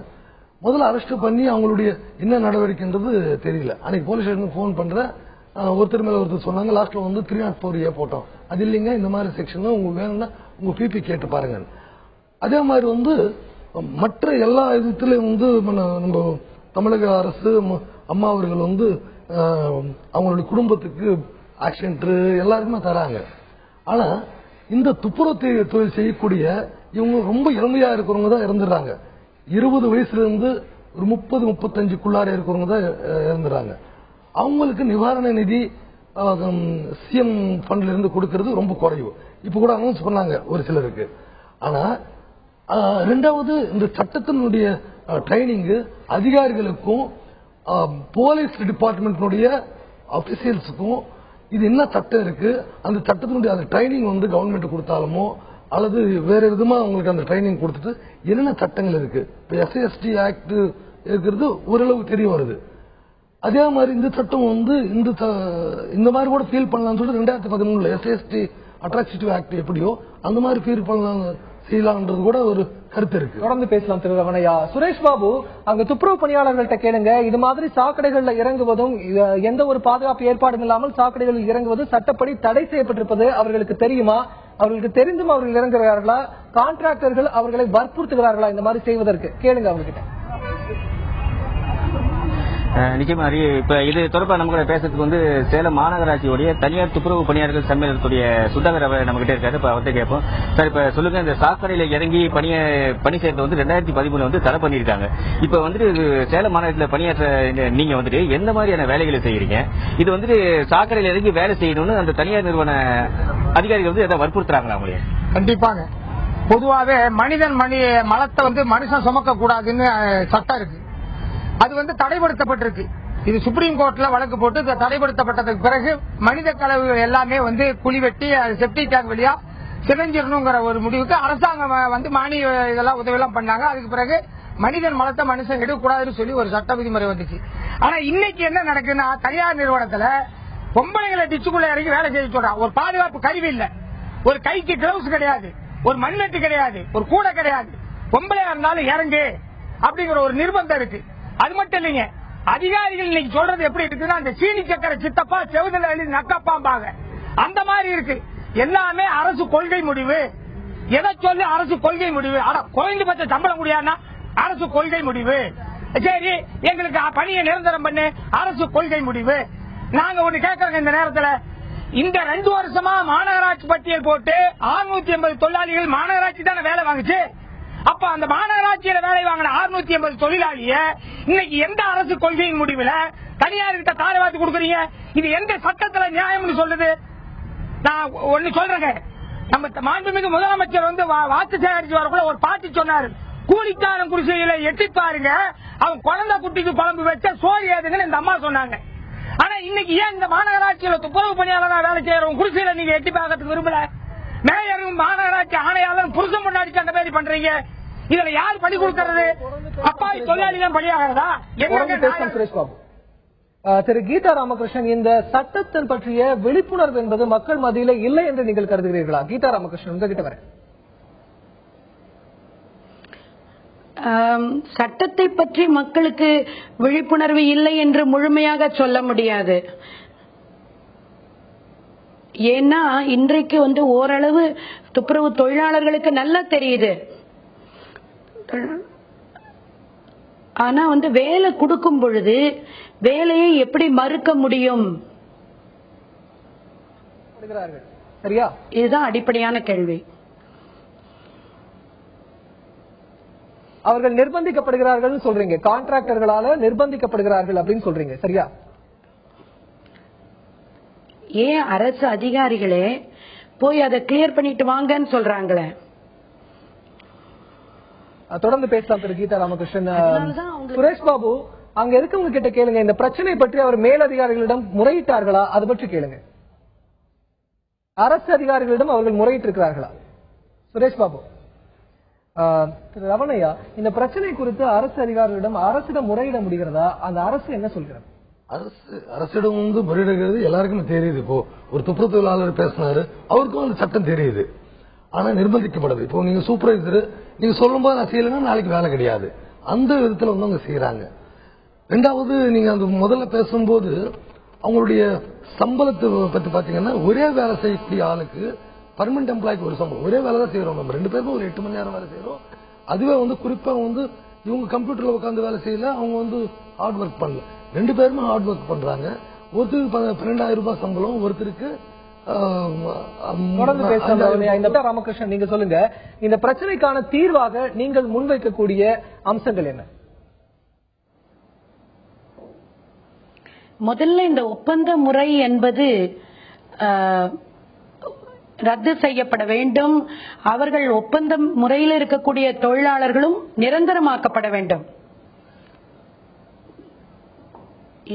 முதல்ல அரெஸ்ட் பண்ணி அவங்களுடைய என்ன நடவடிக்கைன்றது தெரியல. அன்னைக்கு போலீஸ் ஸ்டேஷனுக்கு போன் பண்றேன், ஒருத்தர் மேல ஒருத்தர் சொன்னாங்க, லாஸ்ட்ல 304A போட்டோம். அது இல்லைங்க, இந்த மாதிரி செக்ஷன் உங்களுக்கு வேணும்னா உங்க பிபி கேட்டு பாருங்க. அதே மாதிரி மற்ற எல்லா இதுலயும் நம்ம தமிழக அரசு அம்மா அவர்கள் அவங்களுடைய குடும்பத்துக்கு ஆக்சிடென்ட் எல்லாருக்குமே தராங்க. ஆனா இந்த துப்புரவு தொழில் செய்யக்கூடிய இவங்க ரொம்ப இளமையா இருக்கிறவங்க தான் இறந்துடுறாங்க. 20 வயசுல இருந்து ஒரு 30-35க்குள்ளார இருக்கிறவங்க தான் இறந்துடுறாங்க. அவங்களுக்கு நிவாரண நிதி சிஎம் ஃபண்ட்ல இருந்து கொடுக்கறது ரொம்ப குறைவு. இப்ப கூட அனௌன்ஸ் பண்ணாங்க ஒரு சிலருக்கு. ஆனா ரெண்டாவது இந்த சட்டத்தினுடைய ட்ரைனிங் அதிகாரிகளுக்கும் போலீஸ் டிபார்ட்மெண்ட்னுடைய ஆபீசியல்ஸுக்கும் இது என்ன சட்டம் இருக்கு, அந்த சட்டத்தினுடைய அந்த ட்ரைனிங் வந்து கவர்மெண்ட் கொடுத்தாலுமோ அல்லது வேற விதமா அவங்களுக்கு அந்த ட்ரைனிங் கொடுத்துட்டு என்னென்ன சட்டங்கள் இருக்கு. இப்ப SC/ST ஆக்ட் இருக்கிறது ஓரளவு தெரிய வருது. அதே மாதிரி இந்த சட்டம் வந்து இந்த மாதிரி கூட ஃபீல் பண்ணலாம்னு சொல்லிட்டு 2013 SC/ST அட்ராசிட்டிவ் ஆக்ட் எப்படியோ அந்த மாதிரி ஃபீல் பண்ணலாம் செய்யலாம்ன்றது கூட ஒரு கருத்து இருக்கு. தொடர்ந்து பேசலாம் திரு ரமணையா. சுரேஷ் பாபு, அங்க துப்புரவு பணியாளர்கள்ட்ட கேளுங்க, இது மாதிரி சாக்கடைகள்ல இறங்குவதும் எந்த ஒரு பாதுகாப்பு ஏற்பாடும் இல்லாமல் சாக்கடைகளில் இறங்குவது சட்டப்படி தடை செய்யப்பட்டிருப்பது அவர்களுக்கு தெரியுமா? அவர்களுக்கு தெரிந்தும் அவர்கள் இறங்குகிறார்களா? கான்ட்ராக்டர்கள் அவர்களை வற்புறுத்துகிறார்களா இந்த மாதிரி செய்வதற்கு? கேளுங்க அவர்கிட்ட. நிச்சயமா இப்ப இது தொடர்பாக நம்ம கூட பேசுறதுக்கு வந்து சேலம் மாநகராட்சியுடைய தனியார் துப்புரவு பணியாளர்கள் சம்மேளனத்துடைய சுதாகர் அவர் நம்ம கிட்ட இருக்காரு. இப்ப அவர்கிட்ட கேட்போம். சார், இப்ப சொல்லுங்க, இந்த சாக்கடையில இறங்கி பணி செய்யறது வந்து 2013 வந்து தடை பண்ணிருக்காங்க. இப்ப வந்துட்டு சேலம் மாநகரத்தில் பணியாற்ற நீங்க வந்துட்டு எந்த மாதிரியான வேலைகளை செய்யறீங்க? இது வந்துட்டு சாக்கடையில இறங்கி வேலை செய்யணும்னு அந்த தனியார் நிறுவன அதிகாரிகள் வந்து எதாவது வற்புறுத்துறாங்களா அவங்களே? கண்டிப்பாங்க. பொதுவாகவே மனிதன் மலத்தை வந்து மனுஷன் சுமக்க கூடாதுன்னு சட்டம் இருக்கு. அது வந்து தடைப்படுத்தப்பட்டிருக்கு. இது சுப்ரீம் கோர்ட்ல வழக்கு போட்டு தடைப்படுத்தப்பட்டதுக்கு பிறகு மனித கலவுகள் எல்லாமே வந்து குழி வெட்டி செப்டிக் டேங்க் வழியா சிதைஞ்சிடணுங்கிற ஒரு முடிவுக்கு அரசாங்கம் வந்து மானிய இதெல்லாம் உதவி எல்லாம் பண்ணாங்க. அதுக்கு பிறகு மனிதன் மலத்தை மனுஷன் எடுக்கக்கூடாதுன்னு சொல்லி ஒரு சட்ட விதிமுறை வந்துச்சு. ஆனா இன்னைக்கு என்ன நடக்குன்னா, தனியார் நிறுவனத்துல பொம்பளைங்களை டிச்சுக்குள்ள இறங்கி வேலை செய்ய சொல்றான். ஒரு பாதுகாப்பு கருவி இல்ல, ஒரு கைக்கு கிளவுஸ் கிடையாது, ஒரு மண்வெட்டு கிடையாது, ஒரு கூடை கிடையாது. பொம்பளையா இருந்தாலும் இறங்கு அப்படிங்கிற ஒரு நிர்பந்தம் இருக்கு. அது மட்டும் இல்லைங்க, அதிகாரிகள் இன்னைக்கு சொல்றது எப்படி இருக்குன்னா, அந்த சீனி சக்கரை சித்தப்பா செவுதல எழுதி நக்கப்பாம்பாங்க, அந்த மாதிரி இருக்கு. எல்லாமே அரசு கொள்கை முடிவு. எதை சொல்லி அரசு கொள்கை முடிவு? குறைந்தபட்ச சம்பளம் முடியாதுன்னா அரசு கொள்கை முடிவு. சரி, எங்களுக்கு பணியை நிரந்தரம் பண்ணு, அரசு கொள்கை முடிவு. நாங்க ஒண்ணு கேட்கறோங்க இந்த நேரத்துல, இந்த 2 வருஷமா மாநகராட்சி பட்டியல் போட்டு 680 தொழிலாளிகள் மாநகராட்சி தானே வேலை வாங்குச்சு. அப்ப அந்த மாநகராட்சியில வேலை வாங்கின 680 தொழிலாளிய இன்னைக்கு எந்த அரசு கொள்கையின் முடிவுல தனியார்கிட்ட தாரை வாத்து கொடுக்குறீங்க? இது எந்த சட்டத்துல நியாயம்னு சொல்லுது? நான் ஒண்ணு சொல்றேங்க, நம்ம மாண்புமிகு முதலமைச்சர் வந்து வாக்கு சேகரிச்சு வரக்குள்ள ஒரு பாட்டு சொன்னாரு, கூலிக்காரன் குடிசையில எட்டி பாருங்க, அவன் குழந்தை குட்டிக்கு குழம்பு வச்ச சோறு ஏதுங்கன்னு இந்த அம்மா சொன்னாங்க. ஆனா இன்னைக்கு ஏன் இந்த மாநகராட்சியில துப்புரவு பணியாளராக வேலை செய்யறவங்க குடிசையில நீங்க எட்டி பார்க்கறதுக்கு விரும்பல? மேயரும் மாநகராட்சி ஆணையாளரும் புருஷன் முன்னாடி அந்த மாதிரி பண்றீங்க. இதுல யார் பணி கொடுக்கறது? அப்பாவி தொழிலாளிகள் பணியாகிறதா? சுரேஷ் பாபு, திரு கீதா ராமகிருஷ்ணன், இந்த சட்டத்தின் பற்றிய விழிப்புணர்வு என்பது மக்கள் மத்தியில இல்லை என்று நீங்கள் கருதுகிறீர்களா? கீதா ராமகிருஷ்ணன், உங்ககிட்ட வரேன். சட்டத்தை பற்றி மக்களுக்கு விழிப்புணர்வு இல்லை என்று முழுமையாக சொல்ல முடியாது. ஏன்னா இன்றைக்கு வந்து ஓரளவு துப்புரவு தொழிலாளர்களுக்கு நல்லா தெரியுது. ஆனா வந்து வேலை கொடுக்கும் பொழுது வேலையை எப்படி மறுக்க முடியும்? சரியா? இதுதான் அடிப்படையான கேள்வி. அவர்கள் நிர்பந்திக்கப்படுகிறார்கள் சொல்றீங்க, கான்ட்ராக்டர்களால நிர்பந்திக்கப்படுகிறார்கள் அப்படின்னு சொல்றீங்க, சரியா? ஏன் அரசு அதிகாரிகளே போய் அதை கிளியர் பண்ணிட்டு வாங்கன்னு சொல்றாங்களே? தொடர்ந்து பேசலாம் திரு கீதா ராமகிருஷ்ணன். சுரேஷ் பாபு, அங்க இருக்கவங்க கிட்ட கேளுங்க, இந்த பிரச்சனை பற்றி அவர் மேலதிகாரிகளிடம் முறையிட்டார்களா? அது பற்றி கேளுங்க. அரசு அதிகாரிகளிடம் அவர்கள் முறையிட்டு இருக்கிறார்களா? சுரேஷ் பாபு. திரு ரமணையா, இந்த பிரச்சனை குறித்து அரசு அதிகாரிகளிடம் அரசிடம் முறையிட முடிகிறதா? அந்த அரசு என்ன சொல்கிறது? அரசிடம் வந்து முறையிடுகிறது எல்லாருக்குமே தெரியுது. இப்போ ஒரு துப்புரவு தொழிலாளர் பேசினாரு, அவருக்கும் அந்த சட்டம் தெரியுது. ஆனா நிர்பந்திக்கப்படுது. இப்போ நீங்க சூப்பர்வைசர், நீங்க சொல்லும் போது நான் செய்யலைன்னா நாளைக்கு வேலை கிடையாது. அந்த விதத்துல வந்து அவங்க செய்யறாங்க. ரெண்டாவது, நீங்க அந்த முதல்ல பேசும்போது அவங்களுடைய சம்பளத்தை பத்தி பாத்தீங்கன்னா, ஒரே வேலை செய்யக்கூடிய ஆளுக்கு பர்மனன்ட் எம்ப்ளாய்க்கு ஒரு சம்பளம், ஒரே வேலை தான் செய்யறோம். நம்ம 2 பேருமே ஒரு 8 மணி நேரம் வேலை செய்யறோம். அதுவே வந்து குறிப்பா வந்து இவங்க கம்ப்யூட்டர்ல உட்காந்து வேலை செய்யல, அவங்க வந்து ஹார்ட் ஒர்க் பண்ணல. 2 பேருமே ஹார்ட் ஒர்க் பண்றாங்க. ஒருத்தருக்கு 12,000 ரூபாய் சம்பளம், ஒருத்தருக்கு ராமகிருஷ்ணன், நீங்க சொல்லுங்க, இந்த பிரச்சனைக்கான தீர்வாக நீங்கள் முன்வைக்கக்கூடிய அம்சங்கள் என்ன? முதல்ல இந்த ஒப்பந்த முறை என்பது ரத்து செய்யப்பட வேண்டும். அவர்கள் ஒப்பந்த முறையில் இருக்கக்கூடிய தொழிலாளர்களும் நிரந்தரமாக்கப்பட வேண்டும்.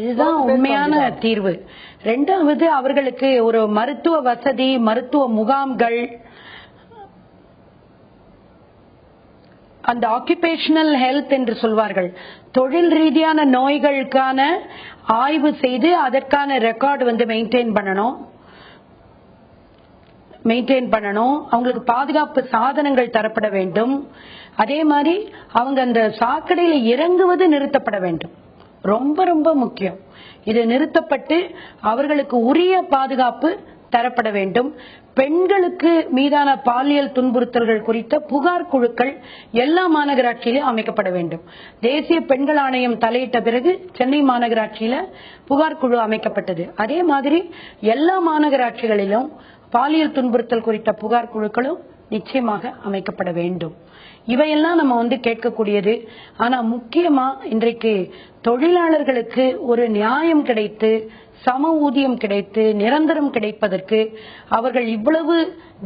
இதுதான் உண்மையான தீர்வு. இரண்டாவது, அவர்களுக்கு ஒரு மருத்துவ வசதி, மருத்துவ முகாம்கள், அந்த ஆக்குபேஷனல் ஹெல்த் என்று சொல்வார்கள், தொழில் ரீதியான நோய்களுக்கான ஆய்வு செய்து அதற்கான ரெக்கார்டு மெயின்டைன் பண்ணணும். அவங்களுக்கு பாதுகாப்பு சாதனங்கள் தரப்பட வேண்டும். அதே மாதிரி அவங்க அந்த சாக்கடையில இறங்குவது நிறுத்தப்பட வேண்டும். ரொம்ப ரொம்ப முக்கியம். இது நிறுத்தப்பட்டு அவர்களுக்கு உரிய பாதுகாப்பு தரப்பட வேண்டும். பெண்களுக்கு மீதான பாலியல் துன்புறுத்தல்கள் குறித்த புகார் குழுக்கள் எல்லா மாநகராட்சியிலும் அமைக்கப்பட வேண்டும். தேசிய பெண்கள் ஆணையம் தலையிட்ட பிறகு சென்னை மாநகராட்சியில புகார் குழு அமைக்கப்பட்டது. அதே மாதிரி எல்லா மாநகராட்சிகளிலும் பாலியல் துன்புறுத்தல் குறித்த புகார் குழுக்களும் நிச்சயமாக அமைக்கப்பட வேண்டும். இவையெல்லாம் நம்ம கேட்கக்கூடியது. ஆனா முக்கியமா இன்றைக்கு தொழிலாளர்களுக்கு ஒரு நியாயம் கிடைத்து, சம ஊதியம் கிடைத்து, நிரந்தரம் கிடைப்பதற்கு அவர்கள் இவ்வளவு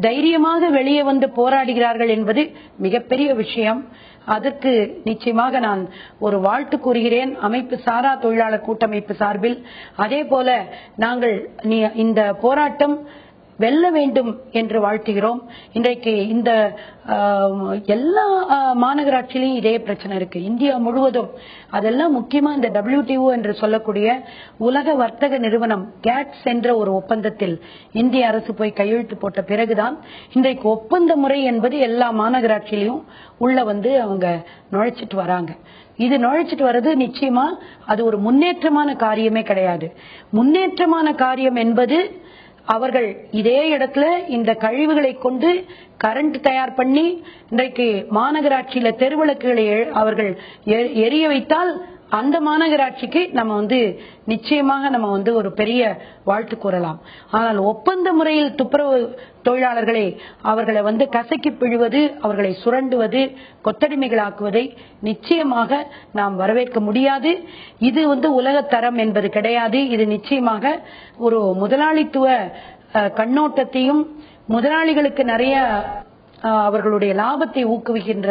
தைரியமாக வெளியே வந்து போராடுகிறார்கள் என்பது மிகப்பெரிய விஷயம். அதற்கு நிச்சயமாக நான் ஒரு வாழ்த்து கூறுகிறேன் அமைப்பு சாரா தொழிலாளர் கூட்டமைப்பு சார்பில். அதே போல நாங்கள் இந்த போராட்டம் வெல்ல வேண்டும் என்று வாழ்த்துகிறோம். இன்றைக்கு இந்த எல்லா மாநகராட்சியிலும் இதே பிரச்சனை இருக்கு, இந்தியா முழுவதும். அதெல்லாம் முக்கியமா இந்த WTO என்று சொல்லக்கூடிய உலக வர்த்தக நிறுவனம் கேட்ஸ் என்ற ஒரு ஒப்பந்தத்தில் இந்திய அரசு போய் கையெழுத்து போட்ட பிறகுதான் இன்றைக்கு ஒப்பந்த முறை என்பது எல்லா மாநகராட்சியிலையும் உள்ள அவங்க நுழைச்சிட்டு வராங்க. இது நுழைச்சிட்டு வர்றது நிச்சயமா அது ஒரு முன்னேற்றமான காரியமே கிடையாது. முன்னேற்றமான காரியம் என்பது அவர்கள் இதே இடத்துல இந்த கழிவுகளை கொண்டு கரண்ட் தயார் பண்ணி இன்றைக்கு மாநகராட்சியில தெருவிளக்குகளை அவர்கள் எரிய வைத்தால் அந்த மாநகராட்சிக்கு நம்ம நிச்சயமாக நம்ம ஒரு பெரிய வாழ்த்து கூறலாம். ஆனால் ஒப்பந்த முறையில் துப்புரவு தொழிலாளர்களை அவர்களை கசக்கி பிழுவது, அவர்களை சுரண்டுவது, கொத்தடிமைகளாக்குவதை நிச்சயமாக நாம் வரவேற்க முடியாது. இது உலகத்தரம் என்பது கிடையாது. இது நிச்சயமாக ஒரு முதலாளித்துவ கண்ணோட்டத்தையும் முதலாளிகளுக்கு நிறைய அவர்களுடைய லாபத்தை ஊக்குவிக்கின்ற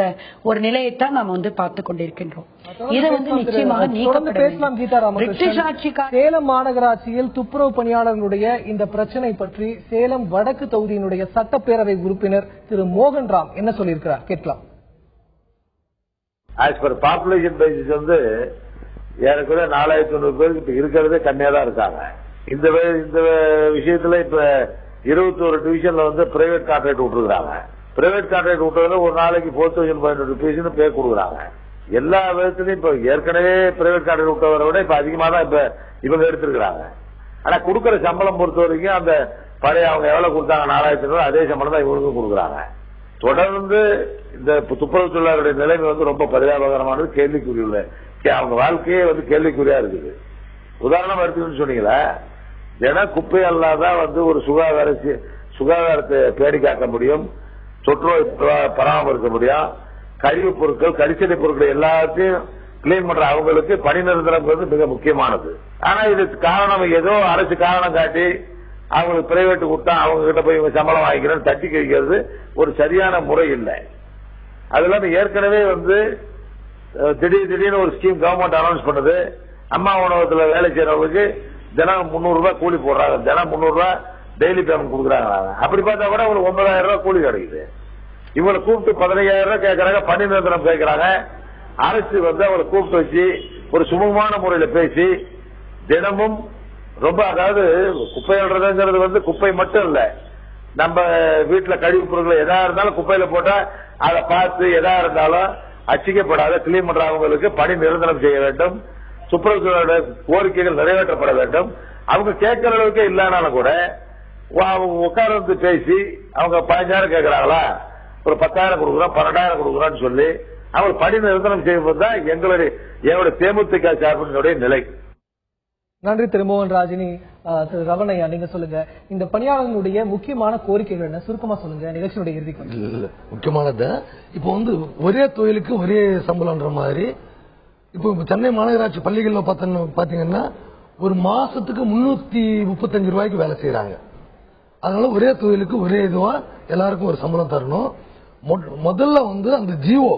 ஒரு நிலையைத்தான் நாம் பார்த்துக் கொண்டிருக்கின்றோம். இதை நிச்சயமாக பேசலாம். கீதா ராமகிருஷ்ணன், சேலம் மாநகராட்சியில் துப்புரவு பணியாளர்களுடைய இந்த பிரச்சனை பற்றி சேலம் வடக்கு தொகுதியினுடைய சட்டப்பேரவை உறுப்பினர் திரு மோகன்ராம் என்ன சொல்லியிருக்கிறார் கேட்கலாம். ஆஸ் பர் பாப்புலேஷன் பேசிஸ் ஏறக்குறைய 4500 பேருக்கு இப்ப இருக்கிறதே கம்மியா தான் இருக்காங்க. இந்த விஷயத்துல இப்ப 21 டிவிஷன்ல பிரைவேட் கான்ட்ராக்ட் விட்டுருக்காங்க. பிரைவேட் கான்ட்ராக்ட் விட்டதுல ஒரு நாளைக்கு 4500 rupees பே கொடுக்குறாங்க. எல்லா விதத்திலையும் இப்ப ஏற்கனவே பிரைவேட் கான்ட்ராக்ட் விட்டவரை விட இப்ப அதிகமா தான் இப்ப இவங்க எடுத்திருக்கிறாங்க. ஆனா கொடுக்கற சம்பளம் பொறுத்த வரைக்கும் அந்த பழைய அவங்க எவ்வளவு கொடுத்தாங்க 4000 அதே சம்பளம் தான் இவங்களுக்கும் கொடுக்குறாங்க. தொடர்ந்து இந்த துப்புரவு தொழிலாளருடைய நிலைமை ரொம்ப பரிதாபகரமானது, கேள்விக்குரிய அவங்க வாழ்க்கையே கேள்விக்குறியா இருக்குது. உதாரணமா எடுத்துக்கணும்னு சொன்னீங்களா, தினம் குப்பை அல்லாதான் ஒரு சுகாதாரத்தை பேடி காக்க முடியும், தொற்றுநோய் பராமரிக்க முடியும், கழிவுப் பொருட்கள் கரிசனை பொருட்கள் எல்லாத்தையும் கிளீன் பண்ற அவங்களுக்கு பணி நிரந்தரம் மிக முக்கியமானது. ஆனா இதுக்கு காரணம் ஏதோ அரசு காரணம் காட்டி அவங்களுக்கு பிரைவேட் கொடுத்தா அவங்க கிட்ட போய் இவங்க சம்பளம் வாங்கிக்கிறேன்னு தட்டி கழிக்கிறது ஒரு சரியான முறை இல்லை. அது இல்லாம ஏற்கனவே திடீர்னு ஒரு ஸ்கீம் கவர்மெண்ட் அனௌன்ஸ் பண்ணுது, அம்மா உணவகத்துல வேலை செய்யறவங்களுக்கு தினம் 300 ரூபாய் கூலி போடுறாங்க, தினம் 300 ரூபாய் டெய்லி பேமெண்ட் கொடுக்குறாங்க. அப்படி பார்த்தா கூட உங்களுக்கு 9000 ரூபாய் கூலி கிடைக்குது. இவங்களை கூப்பிட்டு 15000 ரூபாய் கேட்கறாங்க, பணி நிரந்தரம் கேட்கறாங்க. அரசு அவங்களை கூப்பிட்டு வச்சு ஒரு சுமூகமான முறையில பேசி தினமும் அதாவது குப்பை அள்ளுறதுங்கிறது குப்பை மட்டும் இல்ல, நம்ம வீட்டுல கழிவு பொருட்கள் எதா இருந்தாலும் குப்பையில போட்டா அதை பார்த்து எதா இருந்தாலும் அச்சிக்கப்படாத கிளீன் பண்ற அவங்களுக்கு பணி நிரந்தரம் செய்ய வேண்டும். துப்புரவு கோரிக்கைகள் நிறைவேற்றப்பட வேண்டும். அவங்க கேட்கிற அளவுக்கு இல்லைனாலும் கூட அவங்க உட்கார்ந்து பேசி அவங்க 15000 கேட்கறாங்களா, ஒரு 10000 கொடுக்குறோம் 12000 கொடுக்குறோம்னு சொல்லி அவங்க பணி நிரந்தரம் செய்வதுதான் எங்களுடைய தேமுதிக சார்பினுடைய நிலை. நன்றி திரு மோகன் ராஜினி. திரு ரவணையா, நீங்க சொல்லுங்க, இந்த பணியாளர்களுடைய முக்கியமான கோரிக்கைகள் என்ன, சுருக்கமா சொல்லுங்க நிகழ்ச்சியுடைய இறுதிக்கு. முக்கியமானது இப்போ ஒரே தொழிலுக்கு ஒரே சம்பளம்ன்ற மாதிரி இப்போ சென்னை மாநகராட்சி பள்ளிகள்ல பாத்தீங்கன்னா ஒரு மாசத்துக்கு 335 ரூபாய்க்கு வேலை செய்யறாங்க. அதனால ஒரே தொழிலுக்கு ஒரே இதுவா எல்லாருக்கும் ஒரு சம்பளம் தரணும். முதல்ல வந்து அந்த ஜிஓ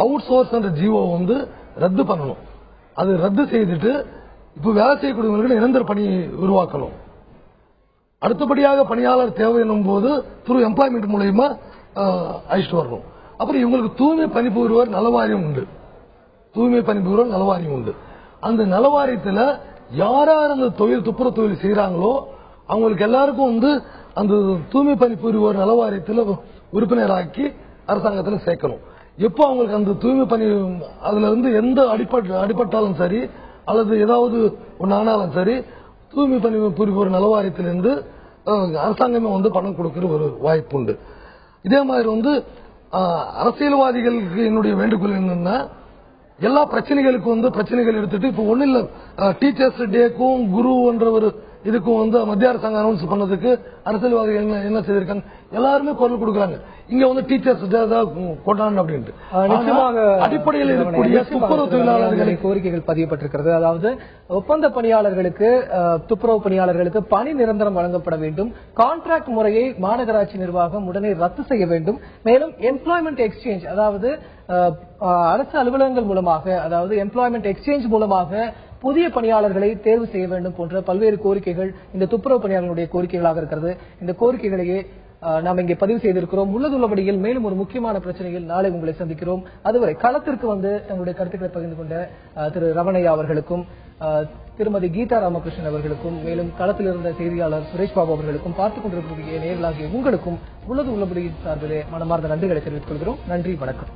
அவுட் சோர்ஸ் என்ற ஜிஓ வந்து ரத்து பண்ணணும். அது ரத்து செய்துட்டு இப்ப வேலை செய்யக்கூடியவங்களுக்கு நிரந்தர பணி உருவாக்கணும். அடுத்தபடியாக பணியாளர் தேவை என்னும் போது த்ரூ எம்ப்ளாய்மெண்ட் மூலமா அழைச்சிட்டு வரணும். அப்புறம் இவங்களுக்கு தூய்மை பணிபுரிவோர் நலவாரியம் உண்டு. தூய்மை பணிபுரிவோர் நலவாரியம் உண்டு. அந்த நலவாரியத்தில் யார் அந்த தொழில் துப்புரவு தொழில் செய்யறாங்களோ அவங்களுக்கு எல்லாருக்கும் வந்து அந்த தூய்மை பணிபுரிவோர் நலவாரியத்தில் உறுப்பினராக்கி அரசாங்கத்தில் சேர்க்கணும். எப்போ அவங்களுக்கு அந்த தூய்மை பணி அதுல இருந்து எந்த அடிப்பட்டாலும் சரி அல்லது ஏதாவது ஒன்னு ஆனாலும் சரி தூய்மை பணி புரிவோர் நலவாரியத்திலிருந்து அரசாங்கமே வந்து பணம் கொடுக்கிற ஒரு வாய்ப்பு உண்டு. இதே மாதிரி வந்து அரசியல்வாதிகளுக்கு என்னுடைய வேண்டுகோள் என்னன்னா எல்லா பிரச்சனைகளுக்கும் வந்து பிரச்சனைகள் எடுத்துட்டு இப்ப ஒண்ணு இல்ல டீச்சர்ஸ் டேக்கும் குருன்ற ஒரு இதுக்கும் வந்து மத்திய அரசாங்கம் அனௌன்ஸ் பண்ணதுக்கு அரசியல்வாதிகள் என்ன செய்திருக்காங்க, எல்லாருமே குரல் கொடுக்கறாங்க. இங்க வந்து டீச்சர்ஸ் டே தான் கொண்டாடணும் அப்படின்ட்டு. நிச்சயமாக அடிப்படையில் இருக்கக்கூடிய துப்புரவு தொழிலாளர்களை கோரிக்கைகள் பதியப்பட்டிருக்கிறது. அதாவது ஒப்பந்த பணியாளர்களுக்கு துப்புரவு பணியாளர்களுக்கு பணி நிரந்தரம் வழங்கப்பட வேண்டும். கான்ட்ராக்ட் முறையை மாநகராட்சி நிர்வாகம் உடனே ரத்து செய்ய வேண்டும். மேலும் எம்ப்ளாய்மெண்ட் எக்ஸ்சேஞ்ச், அதாவது அரசு அலுவலகங்கள் மூலமாக, அதாவது எம்ப்ளாய்மெண்ட் எக்ஸ்சேஞ்ச் மூலமாக புதிய பணியாளர்களை தேர்வு செய்ய வேண்டும் போன்ற பல்வேறு கோரிக்கைகள் இந்த துப்புரவு பணியாளர்களுடைய கோரிக்கைகளாக இருக்கிறது. இந்த கோரிக்கைகளையே நாம் இங்கே பதிவு செய்திருக்கிறோம். உள்ளபடியில் மேலும் ஒரு முக்கியமான பிரச்சனையில் நாளை உங்களை சந்திக்கிறோம். அதுவரை களத்திற்கு வந்து தங்களுடைய கருத்துக்களை பகிர்ந்து கொண்ட திரு ரமணையா அவர்களுக்கும் திருமதி கீதா ராமகிருஷ்ணன் அவர்களுக்கும் மேலும் களத்தில் இருந்த செய்தியாளர் சுரேஷ் பாபு அவர்களுக்கும் பார்த்துக் கொண்டிருக்கக்கூடிய நேர்களாகிய உங்களுக்கும் உள்ளபடியின் சார்பிலே மனமார்ந்த நன்றிகளை தெரிவித்துக் கொள்கிறோம். நன்றி, வணக்கம்.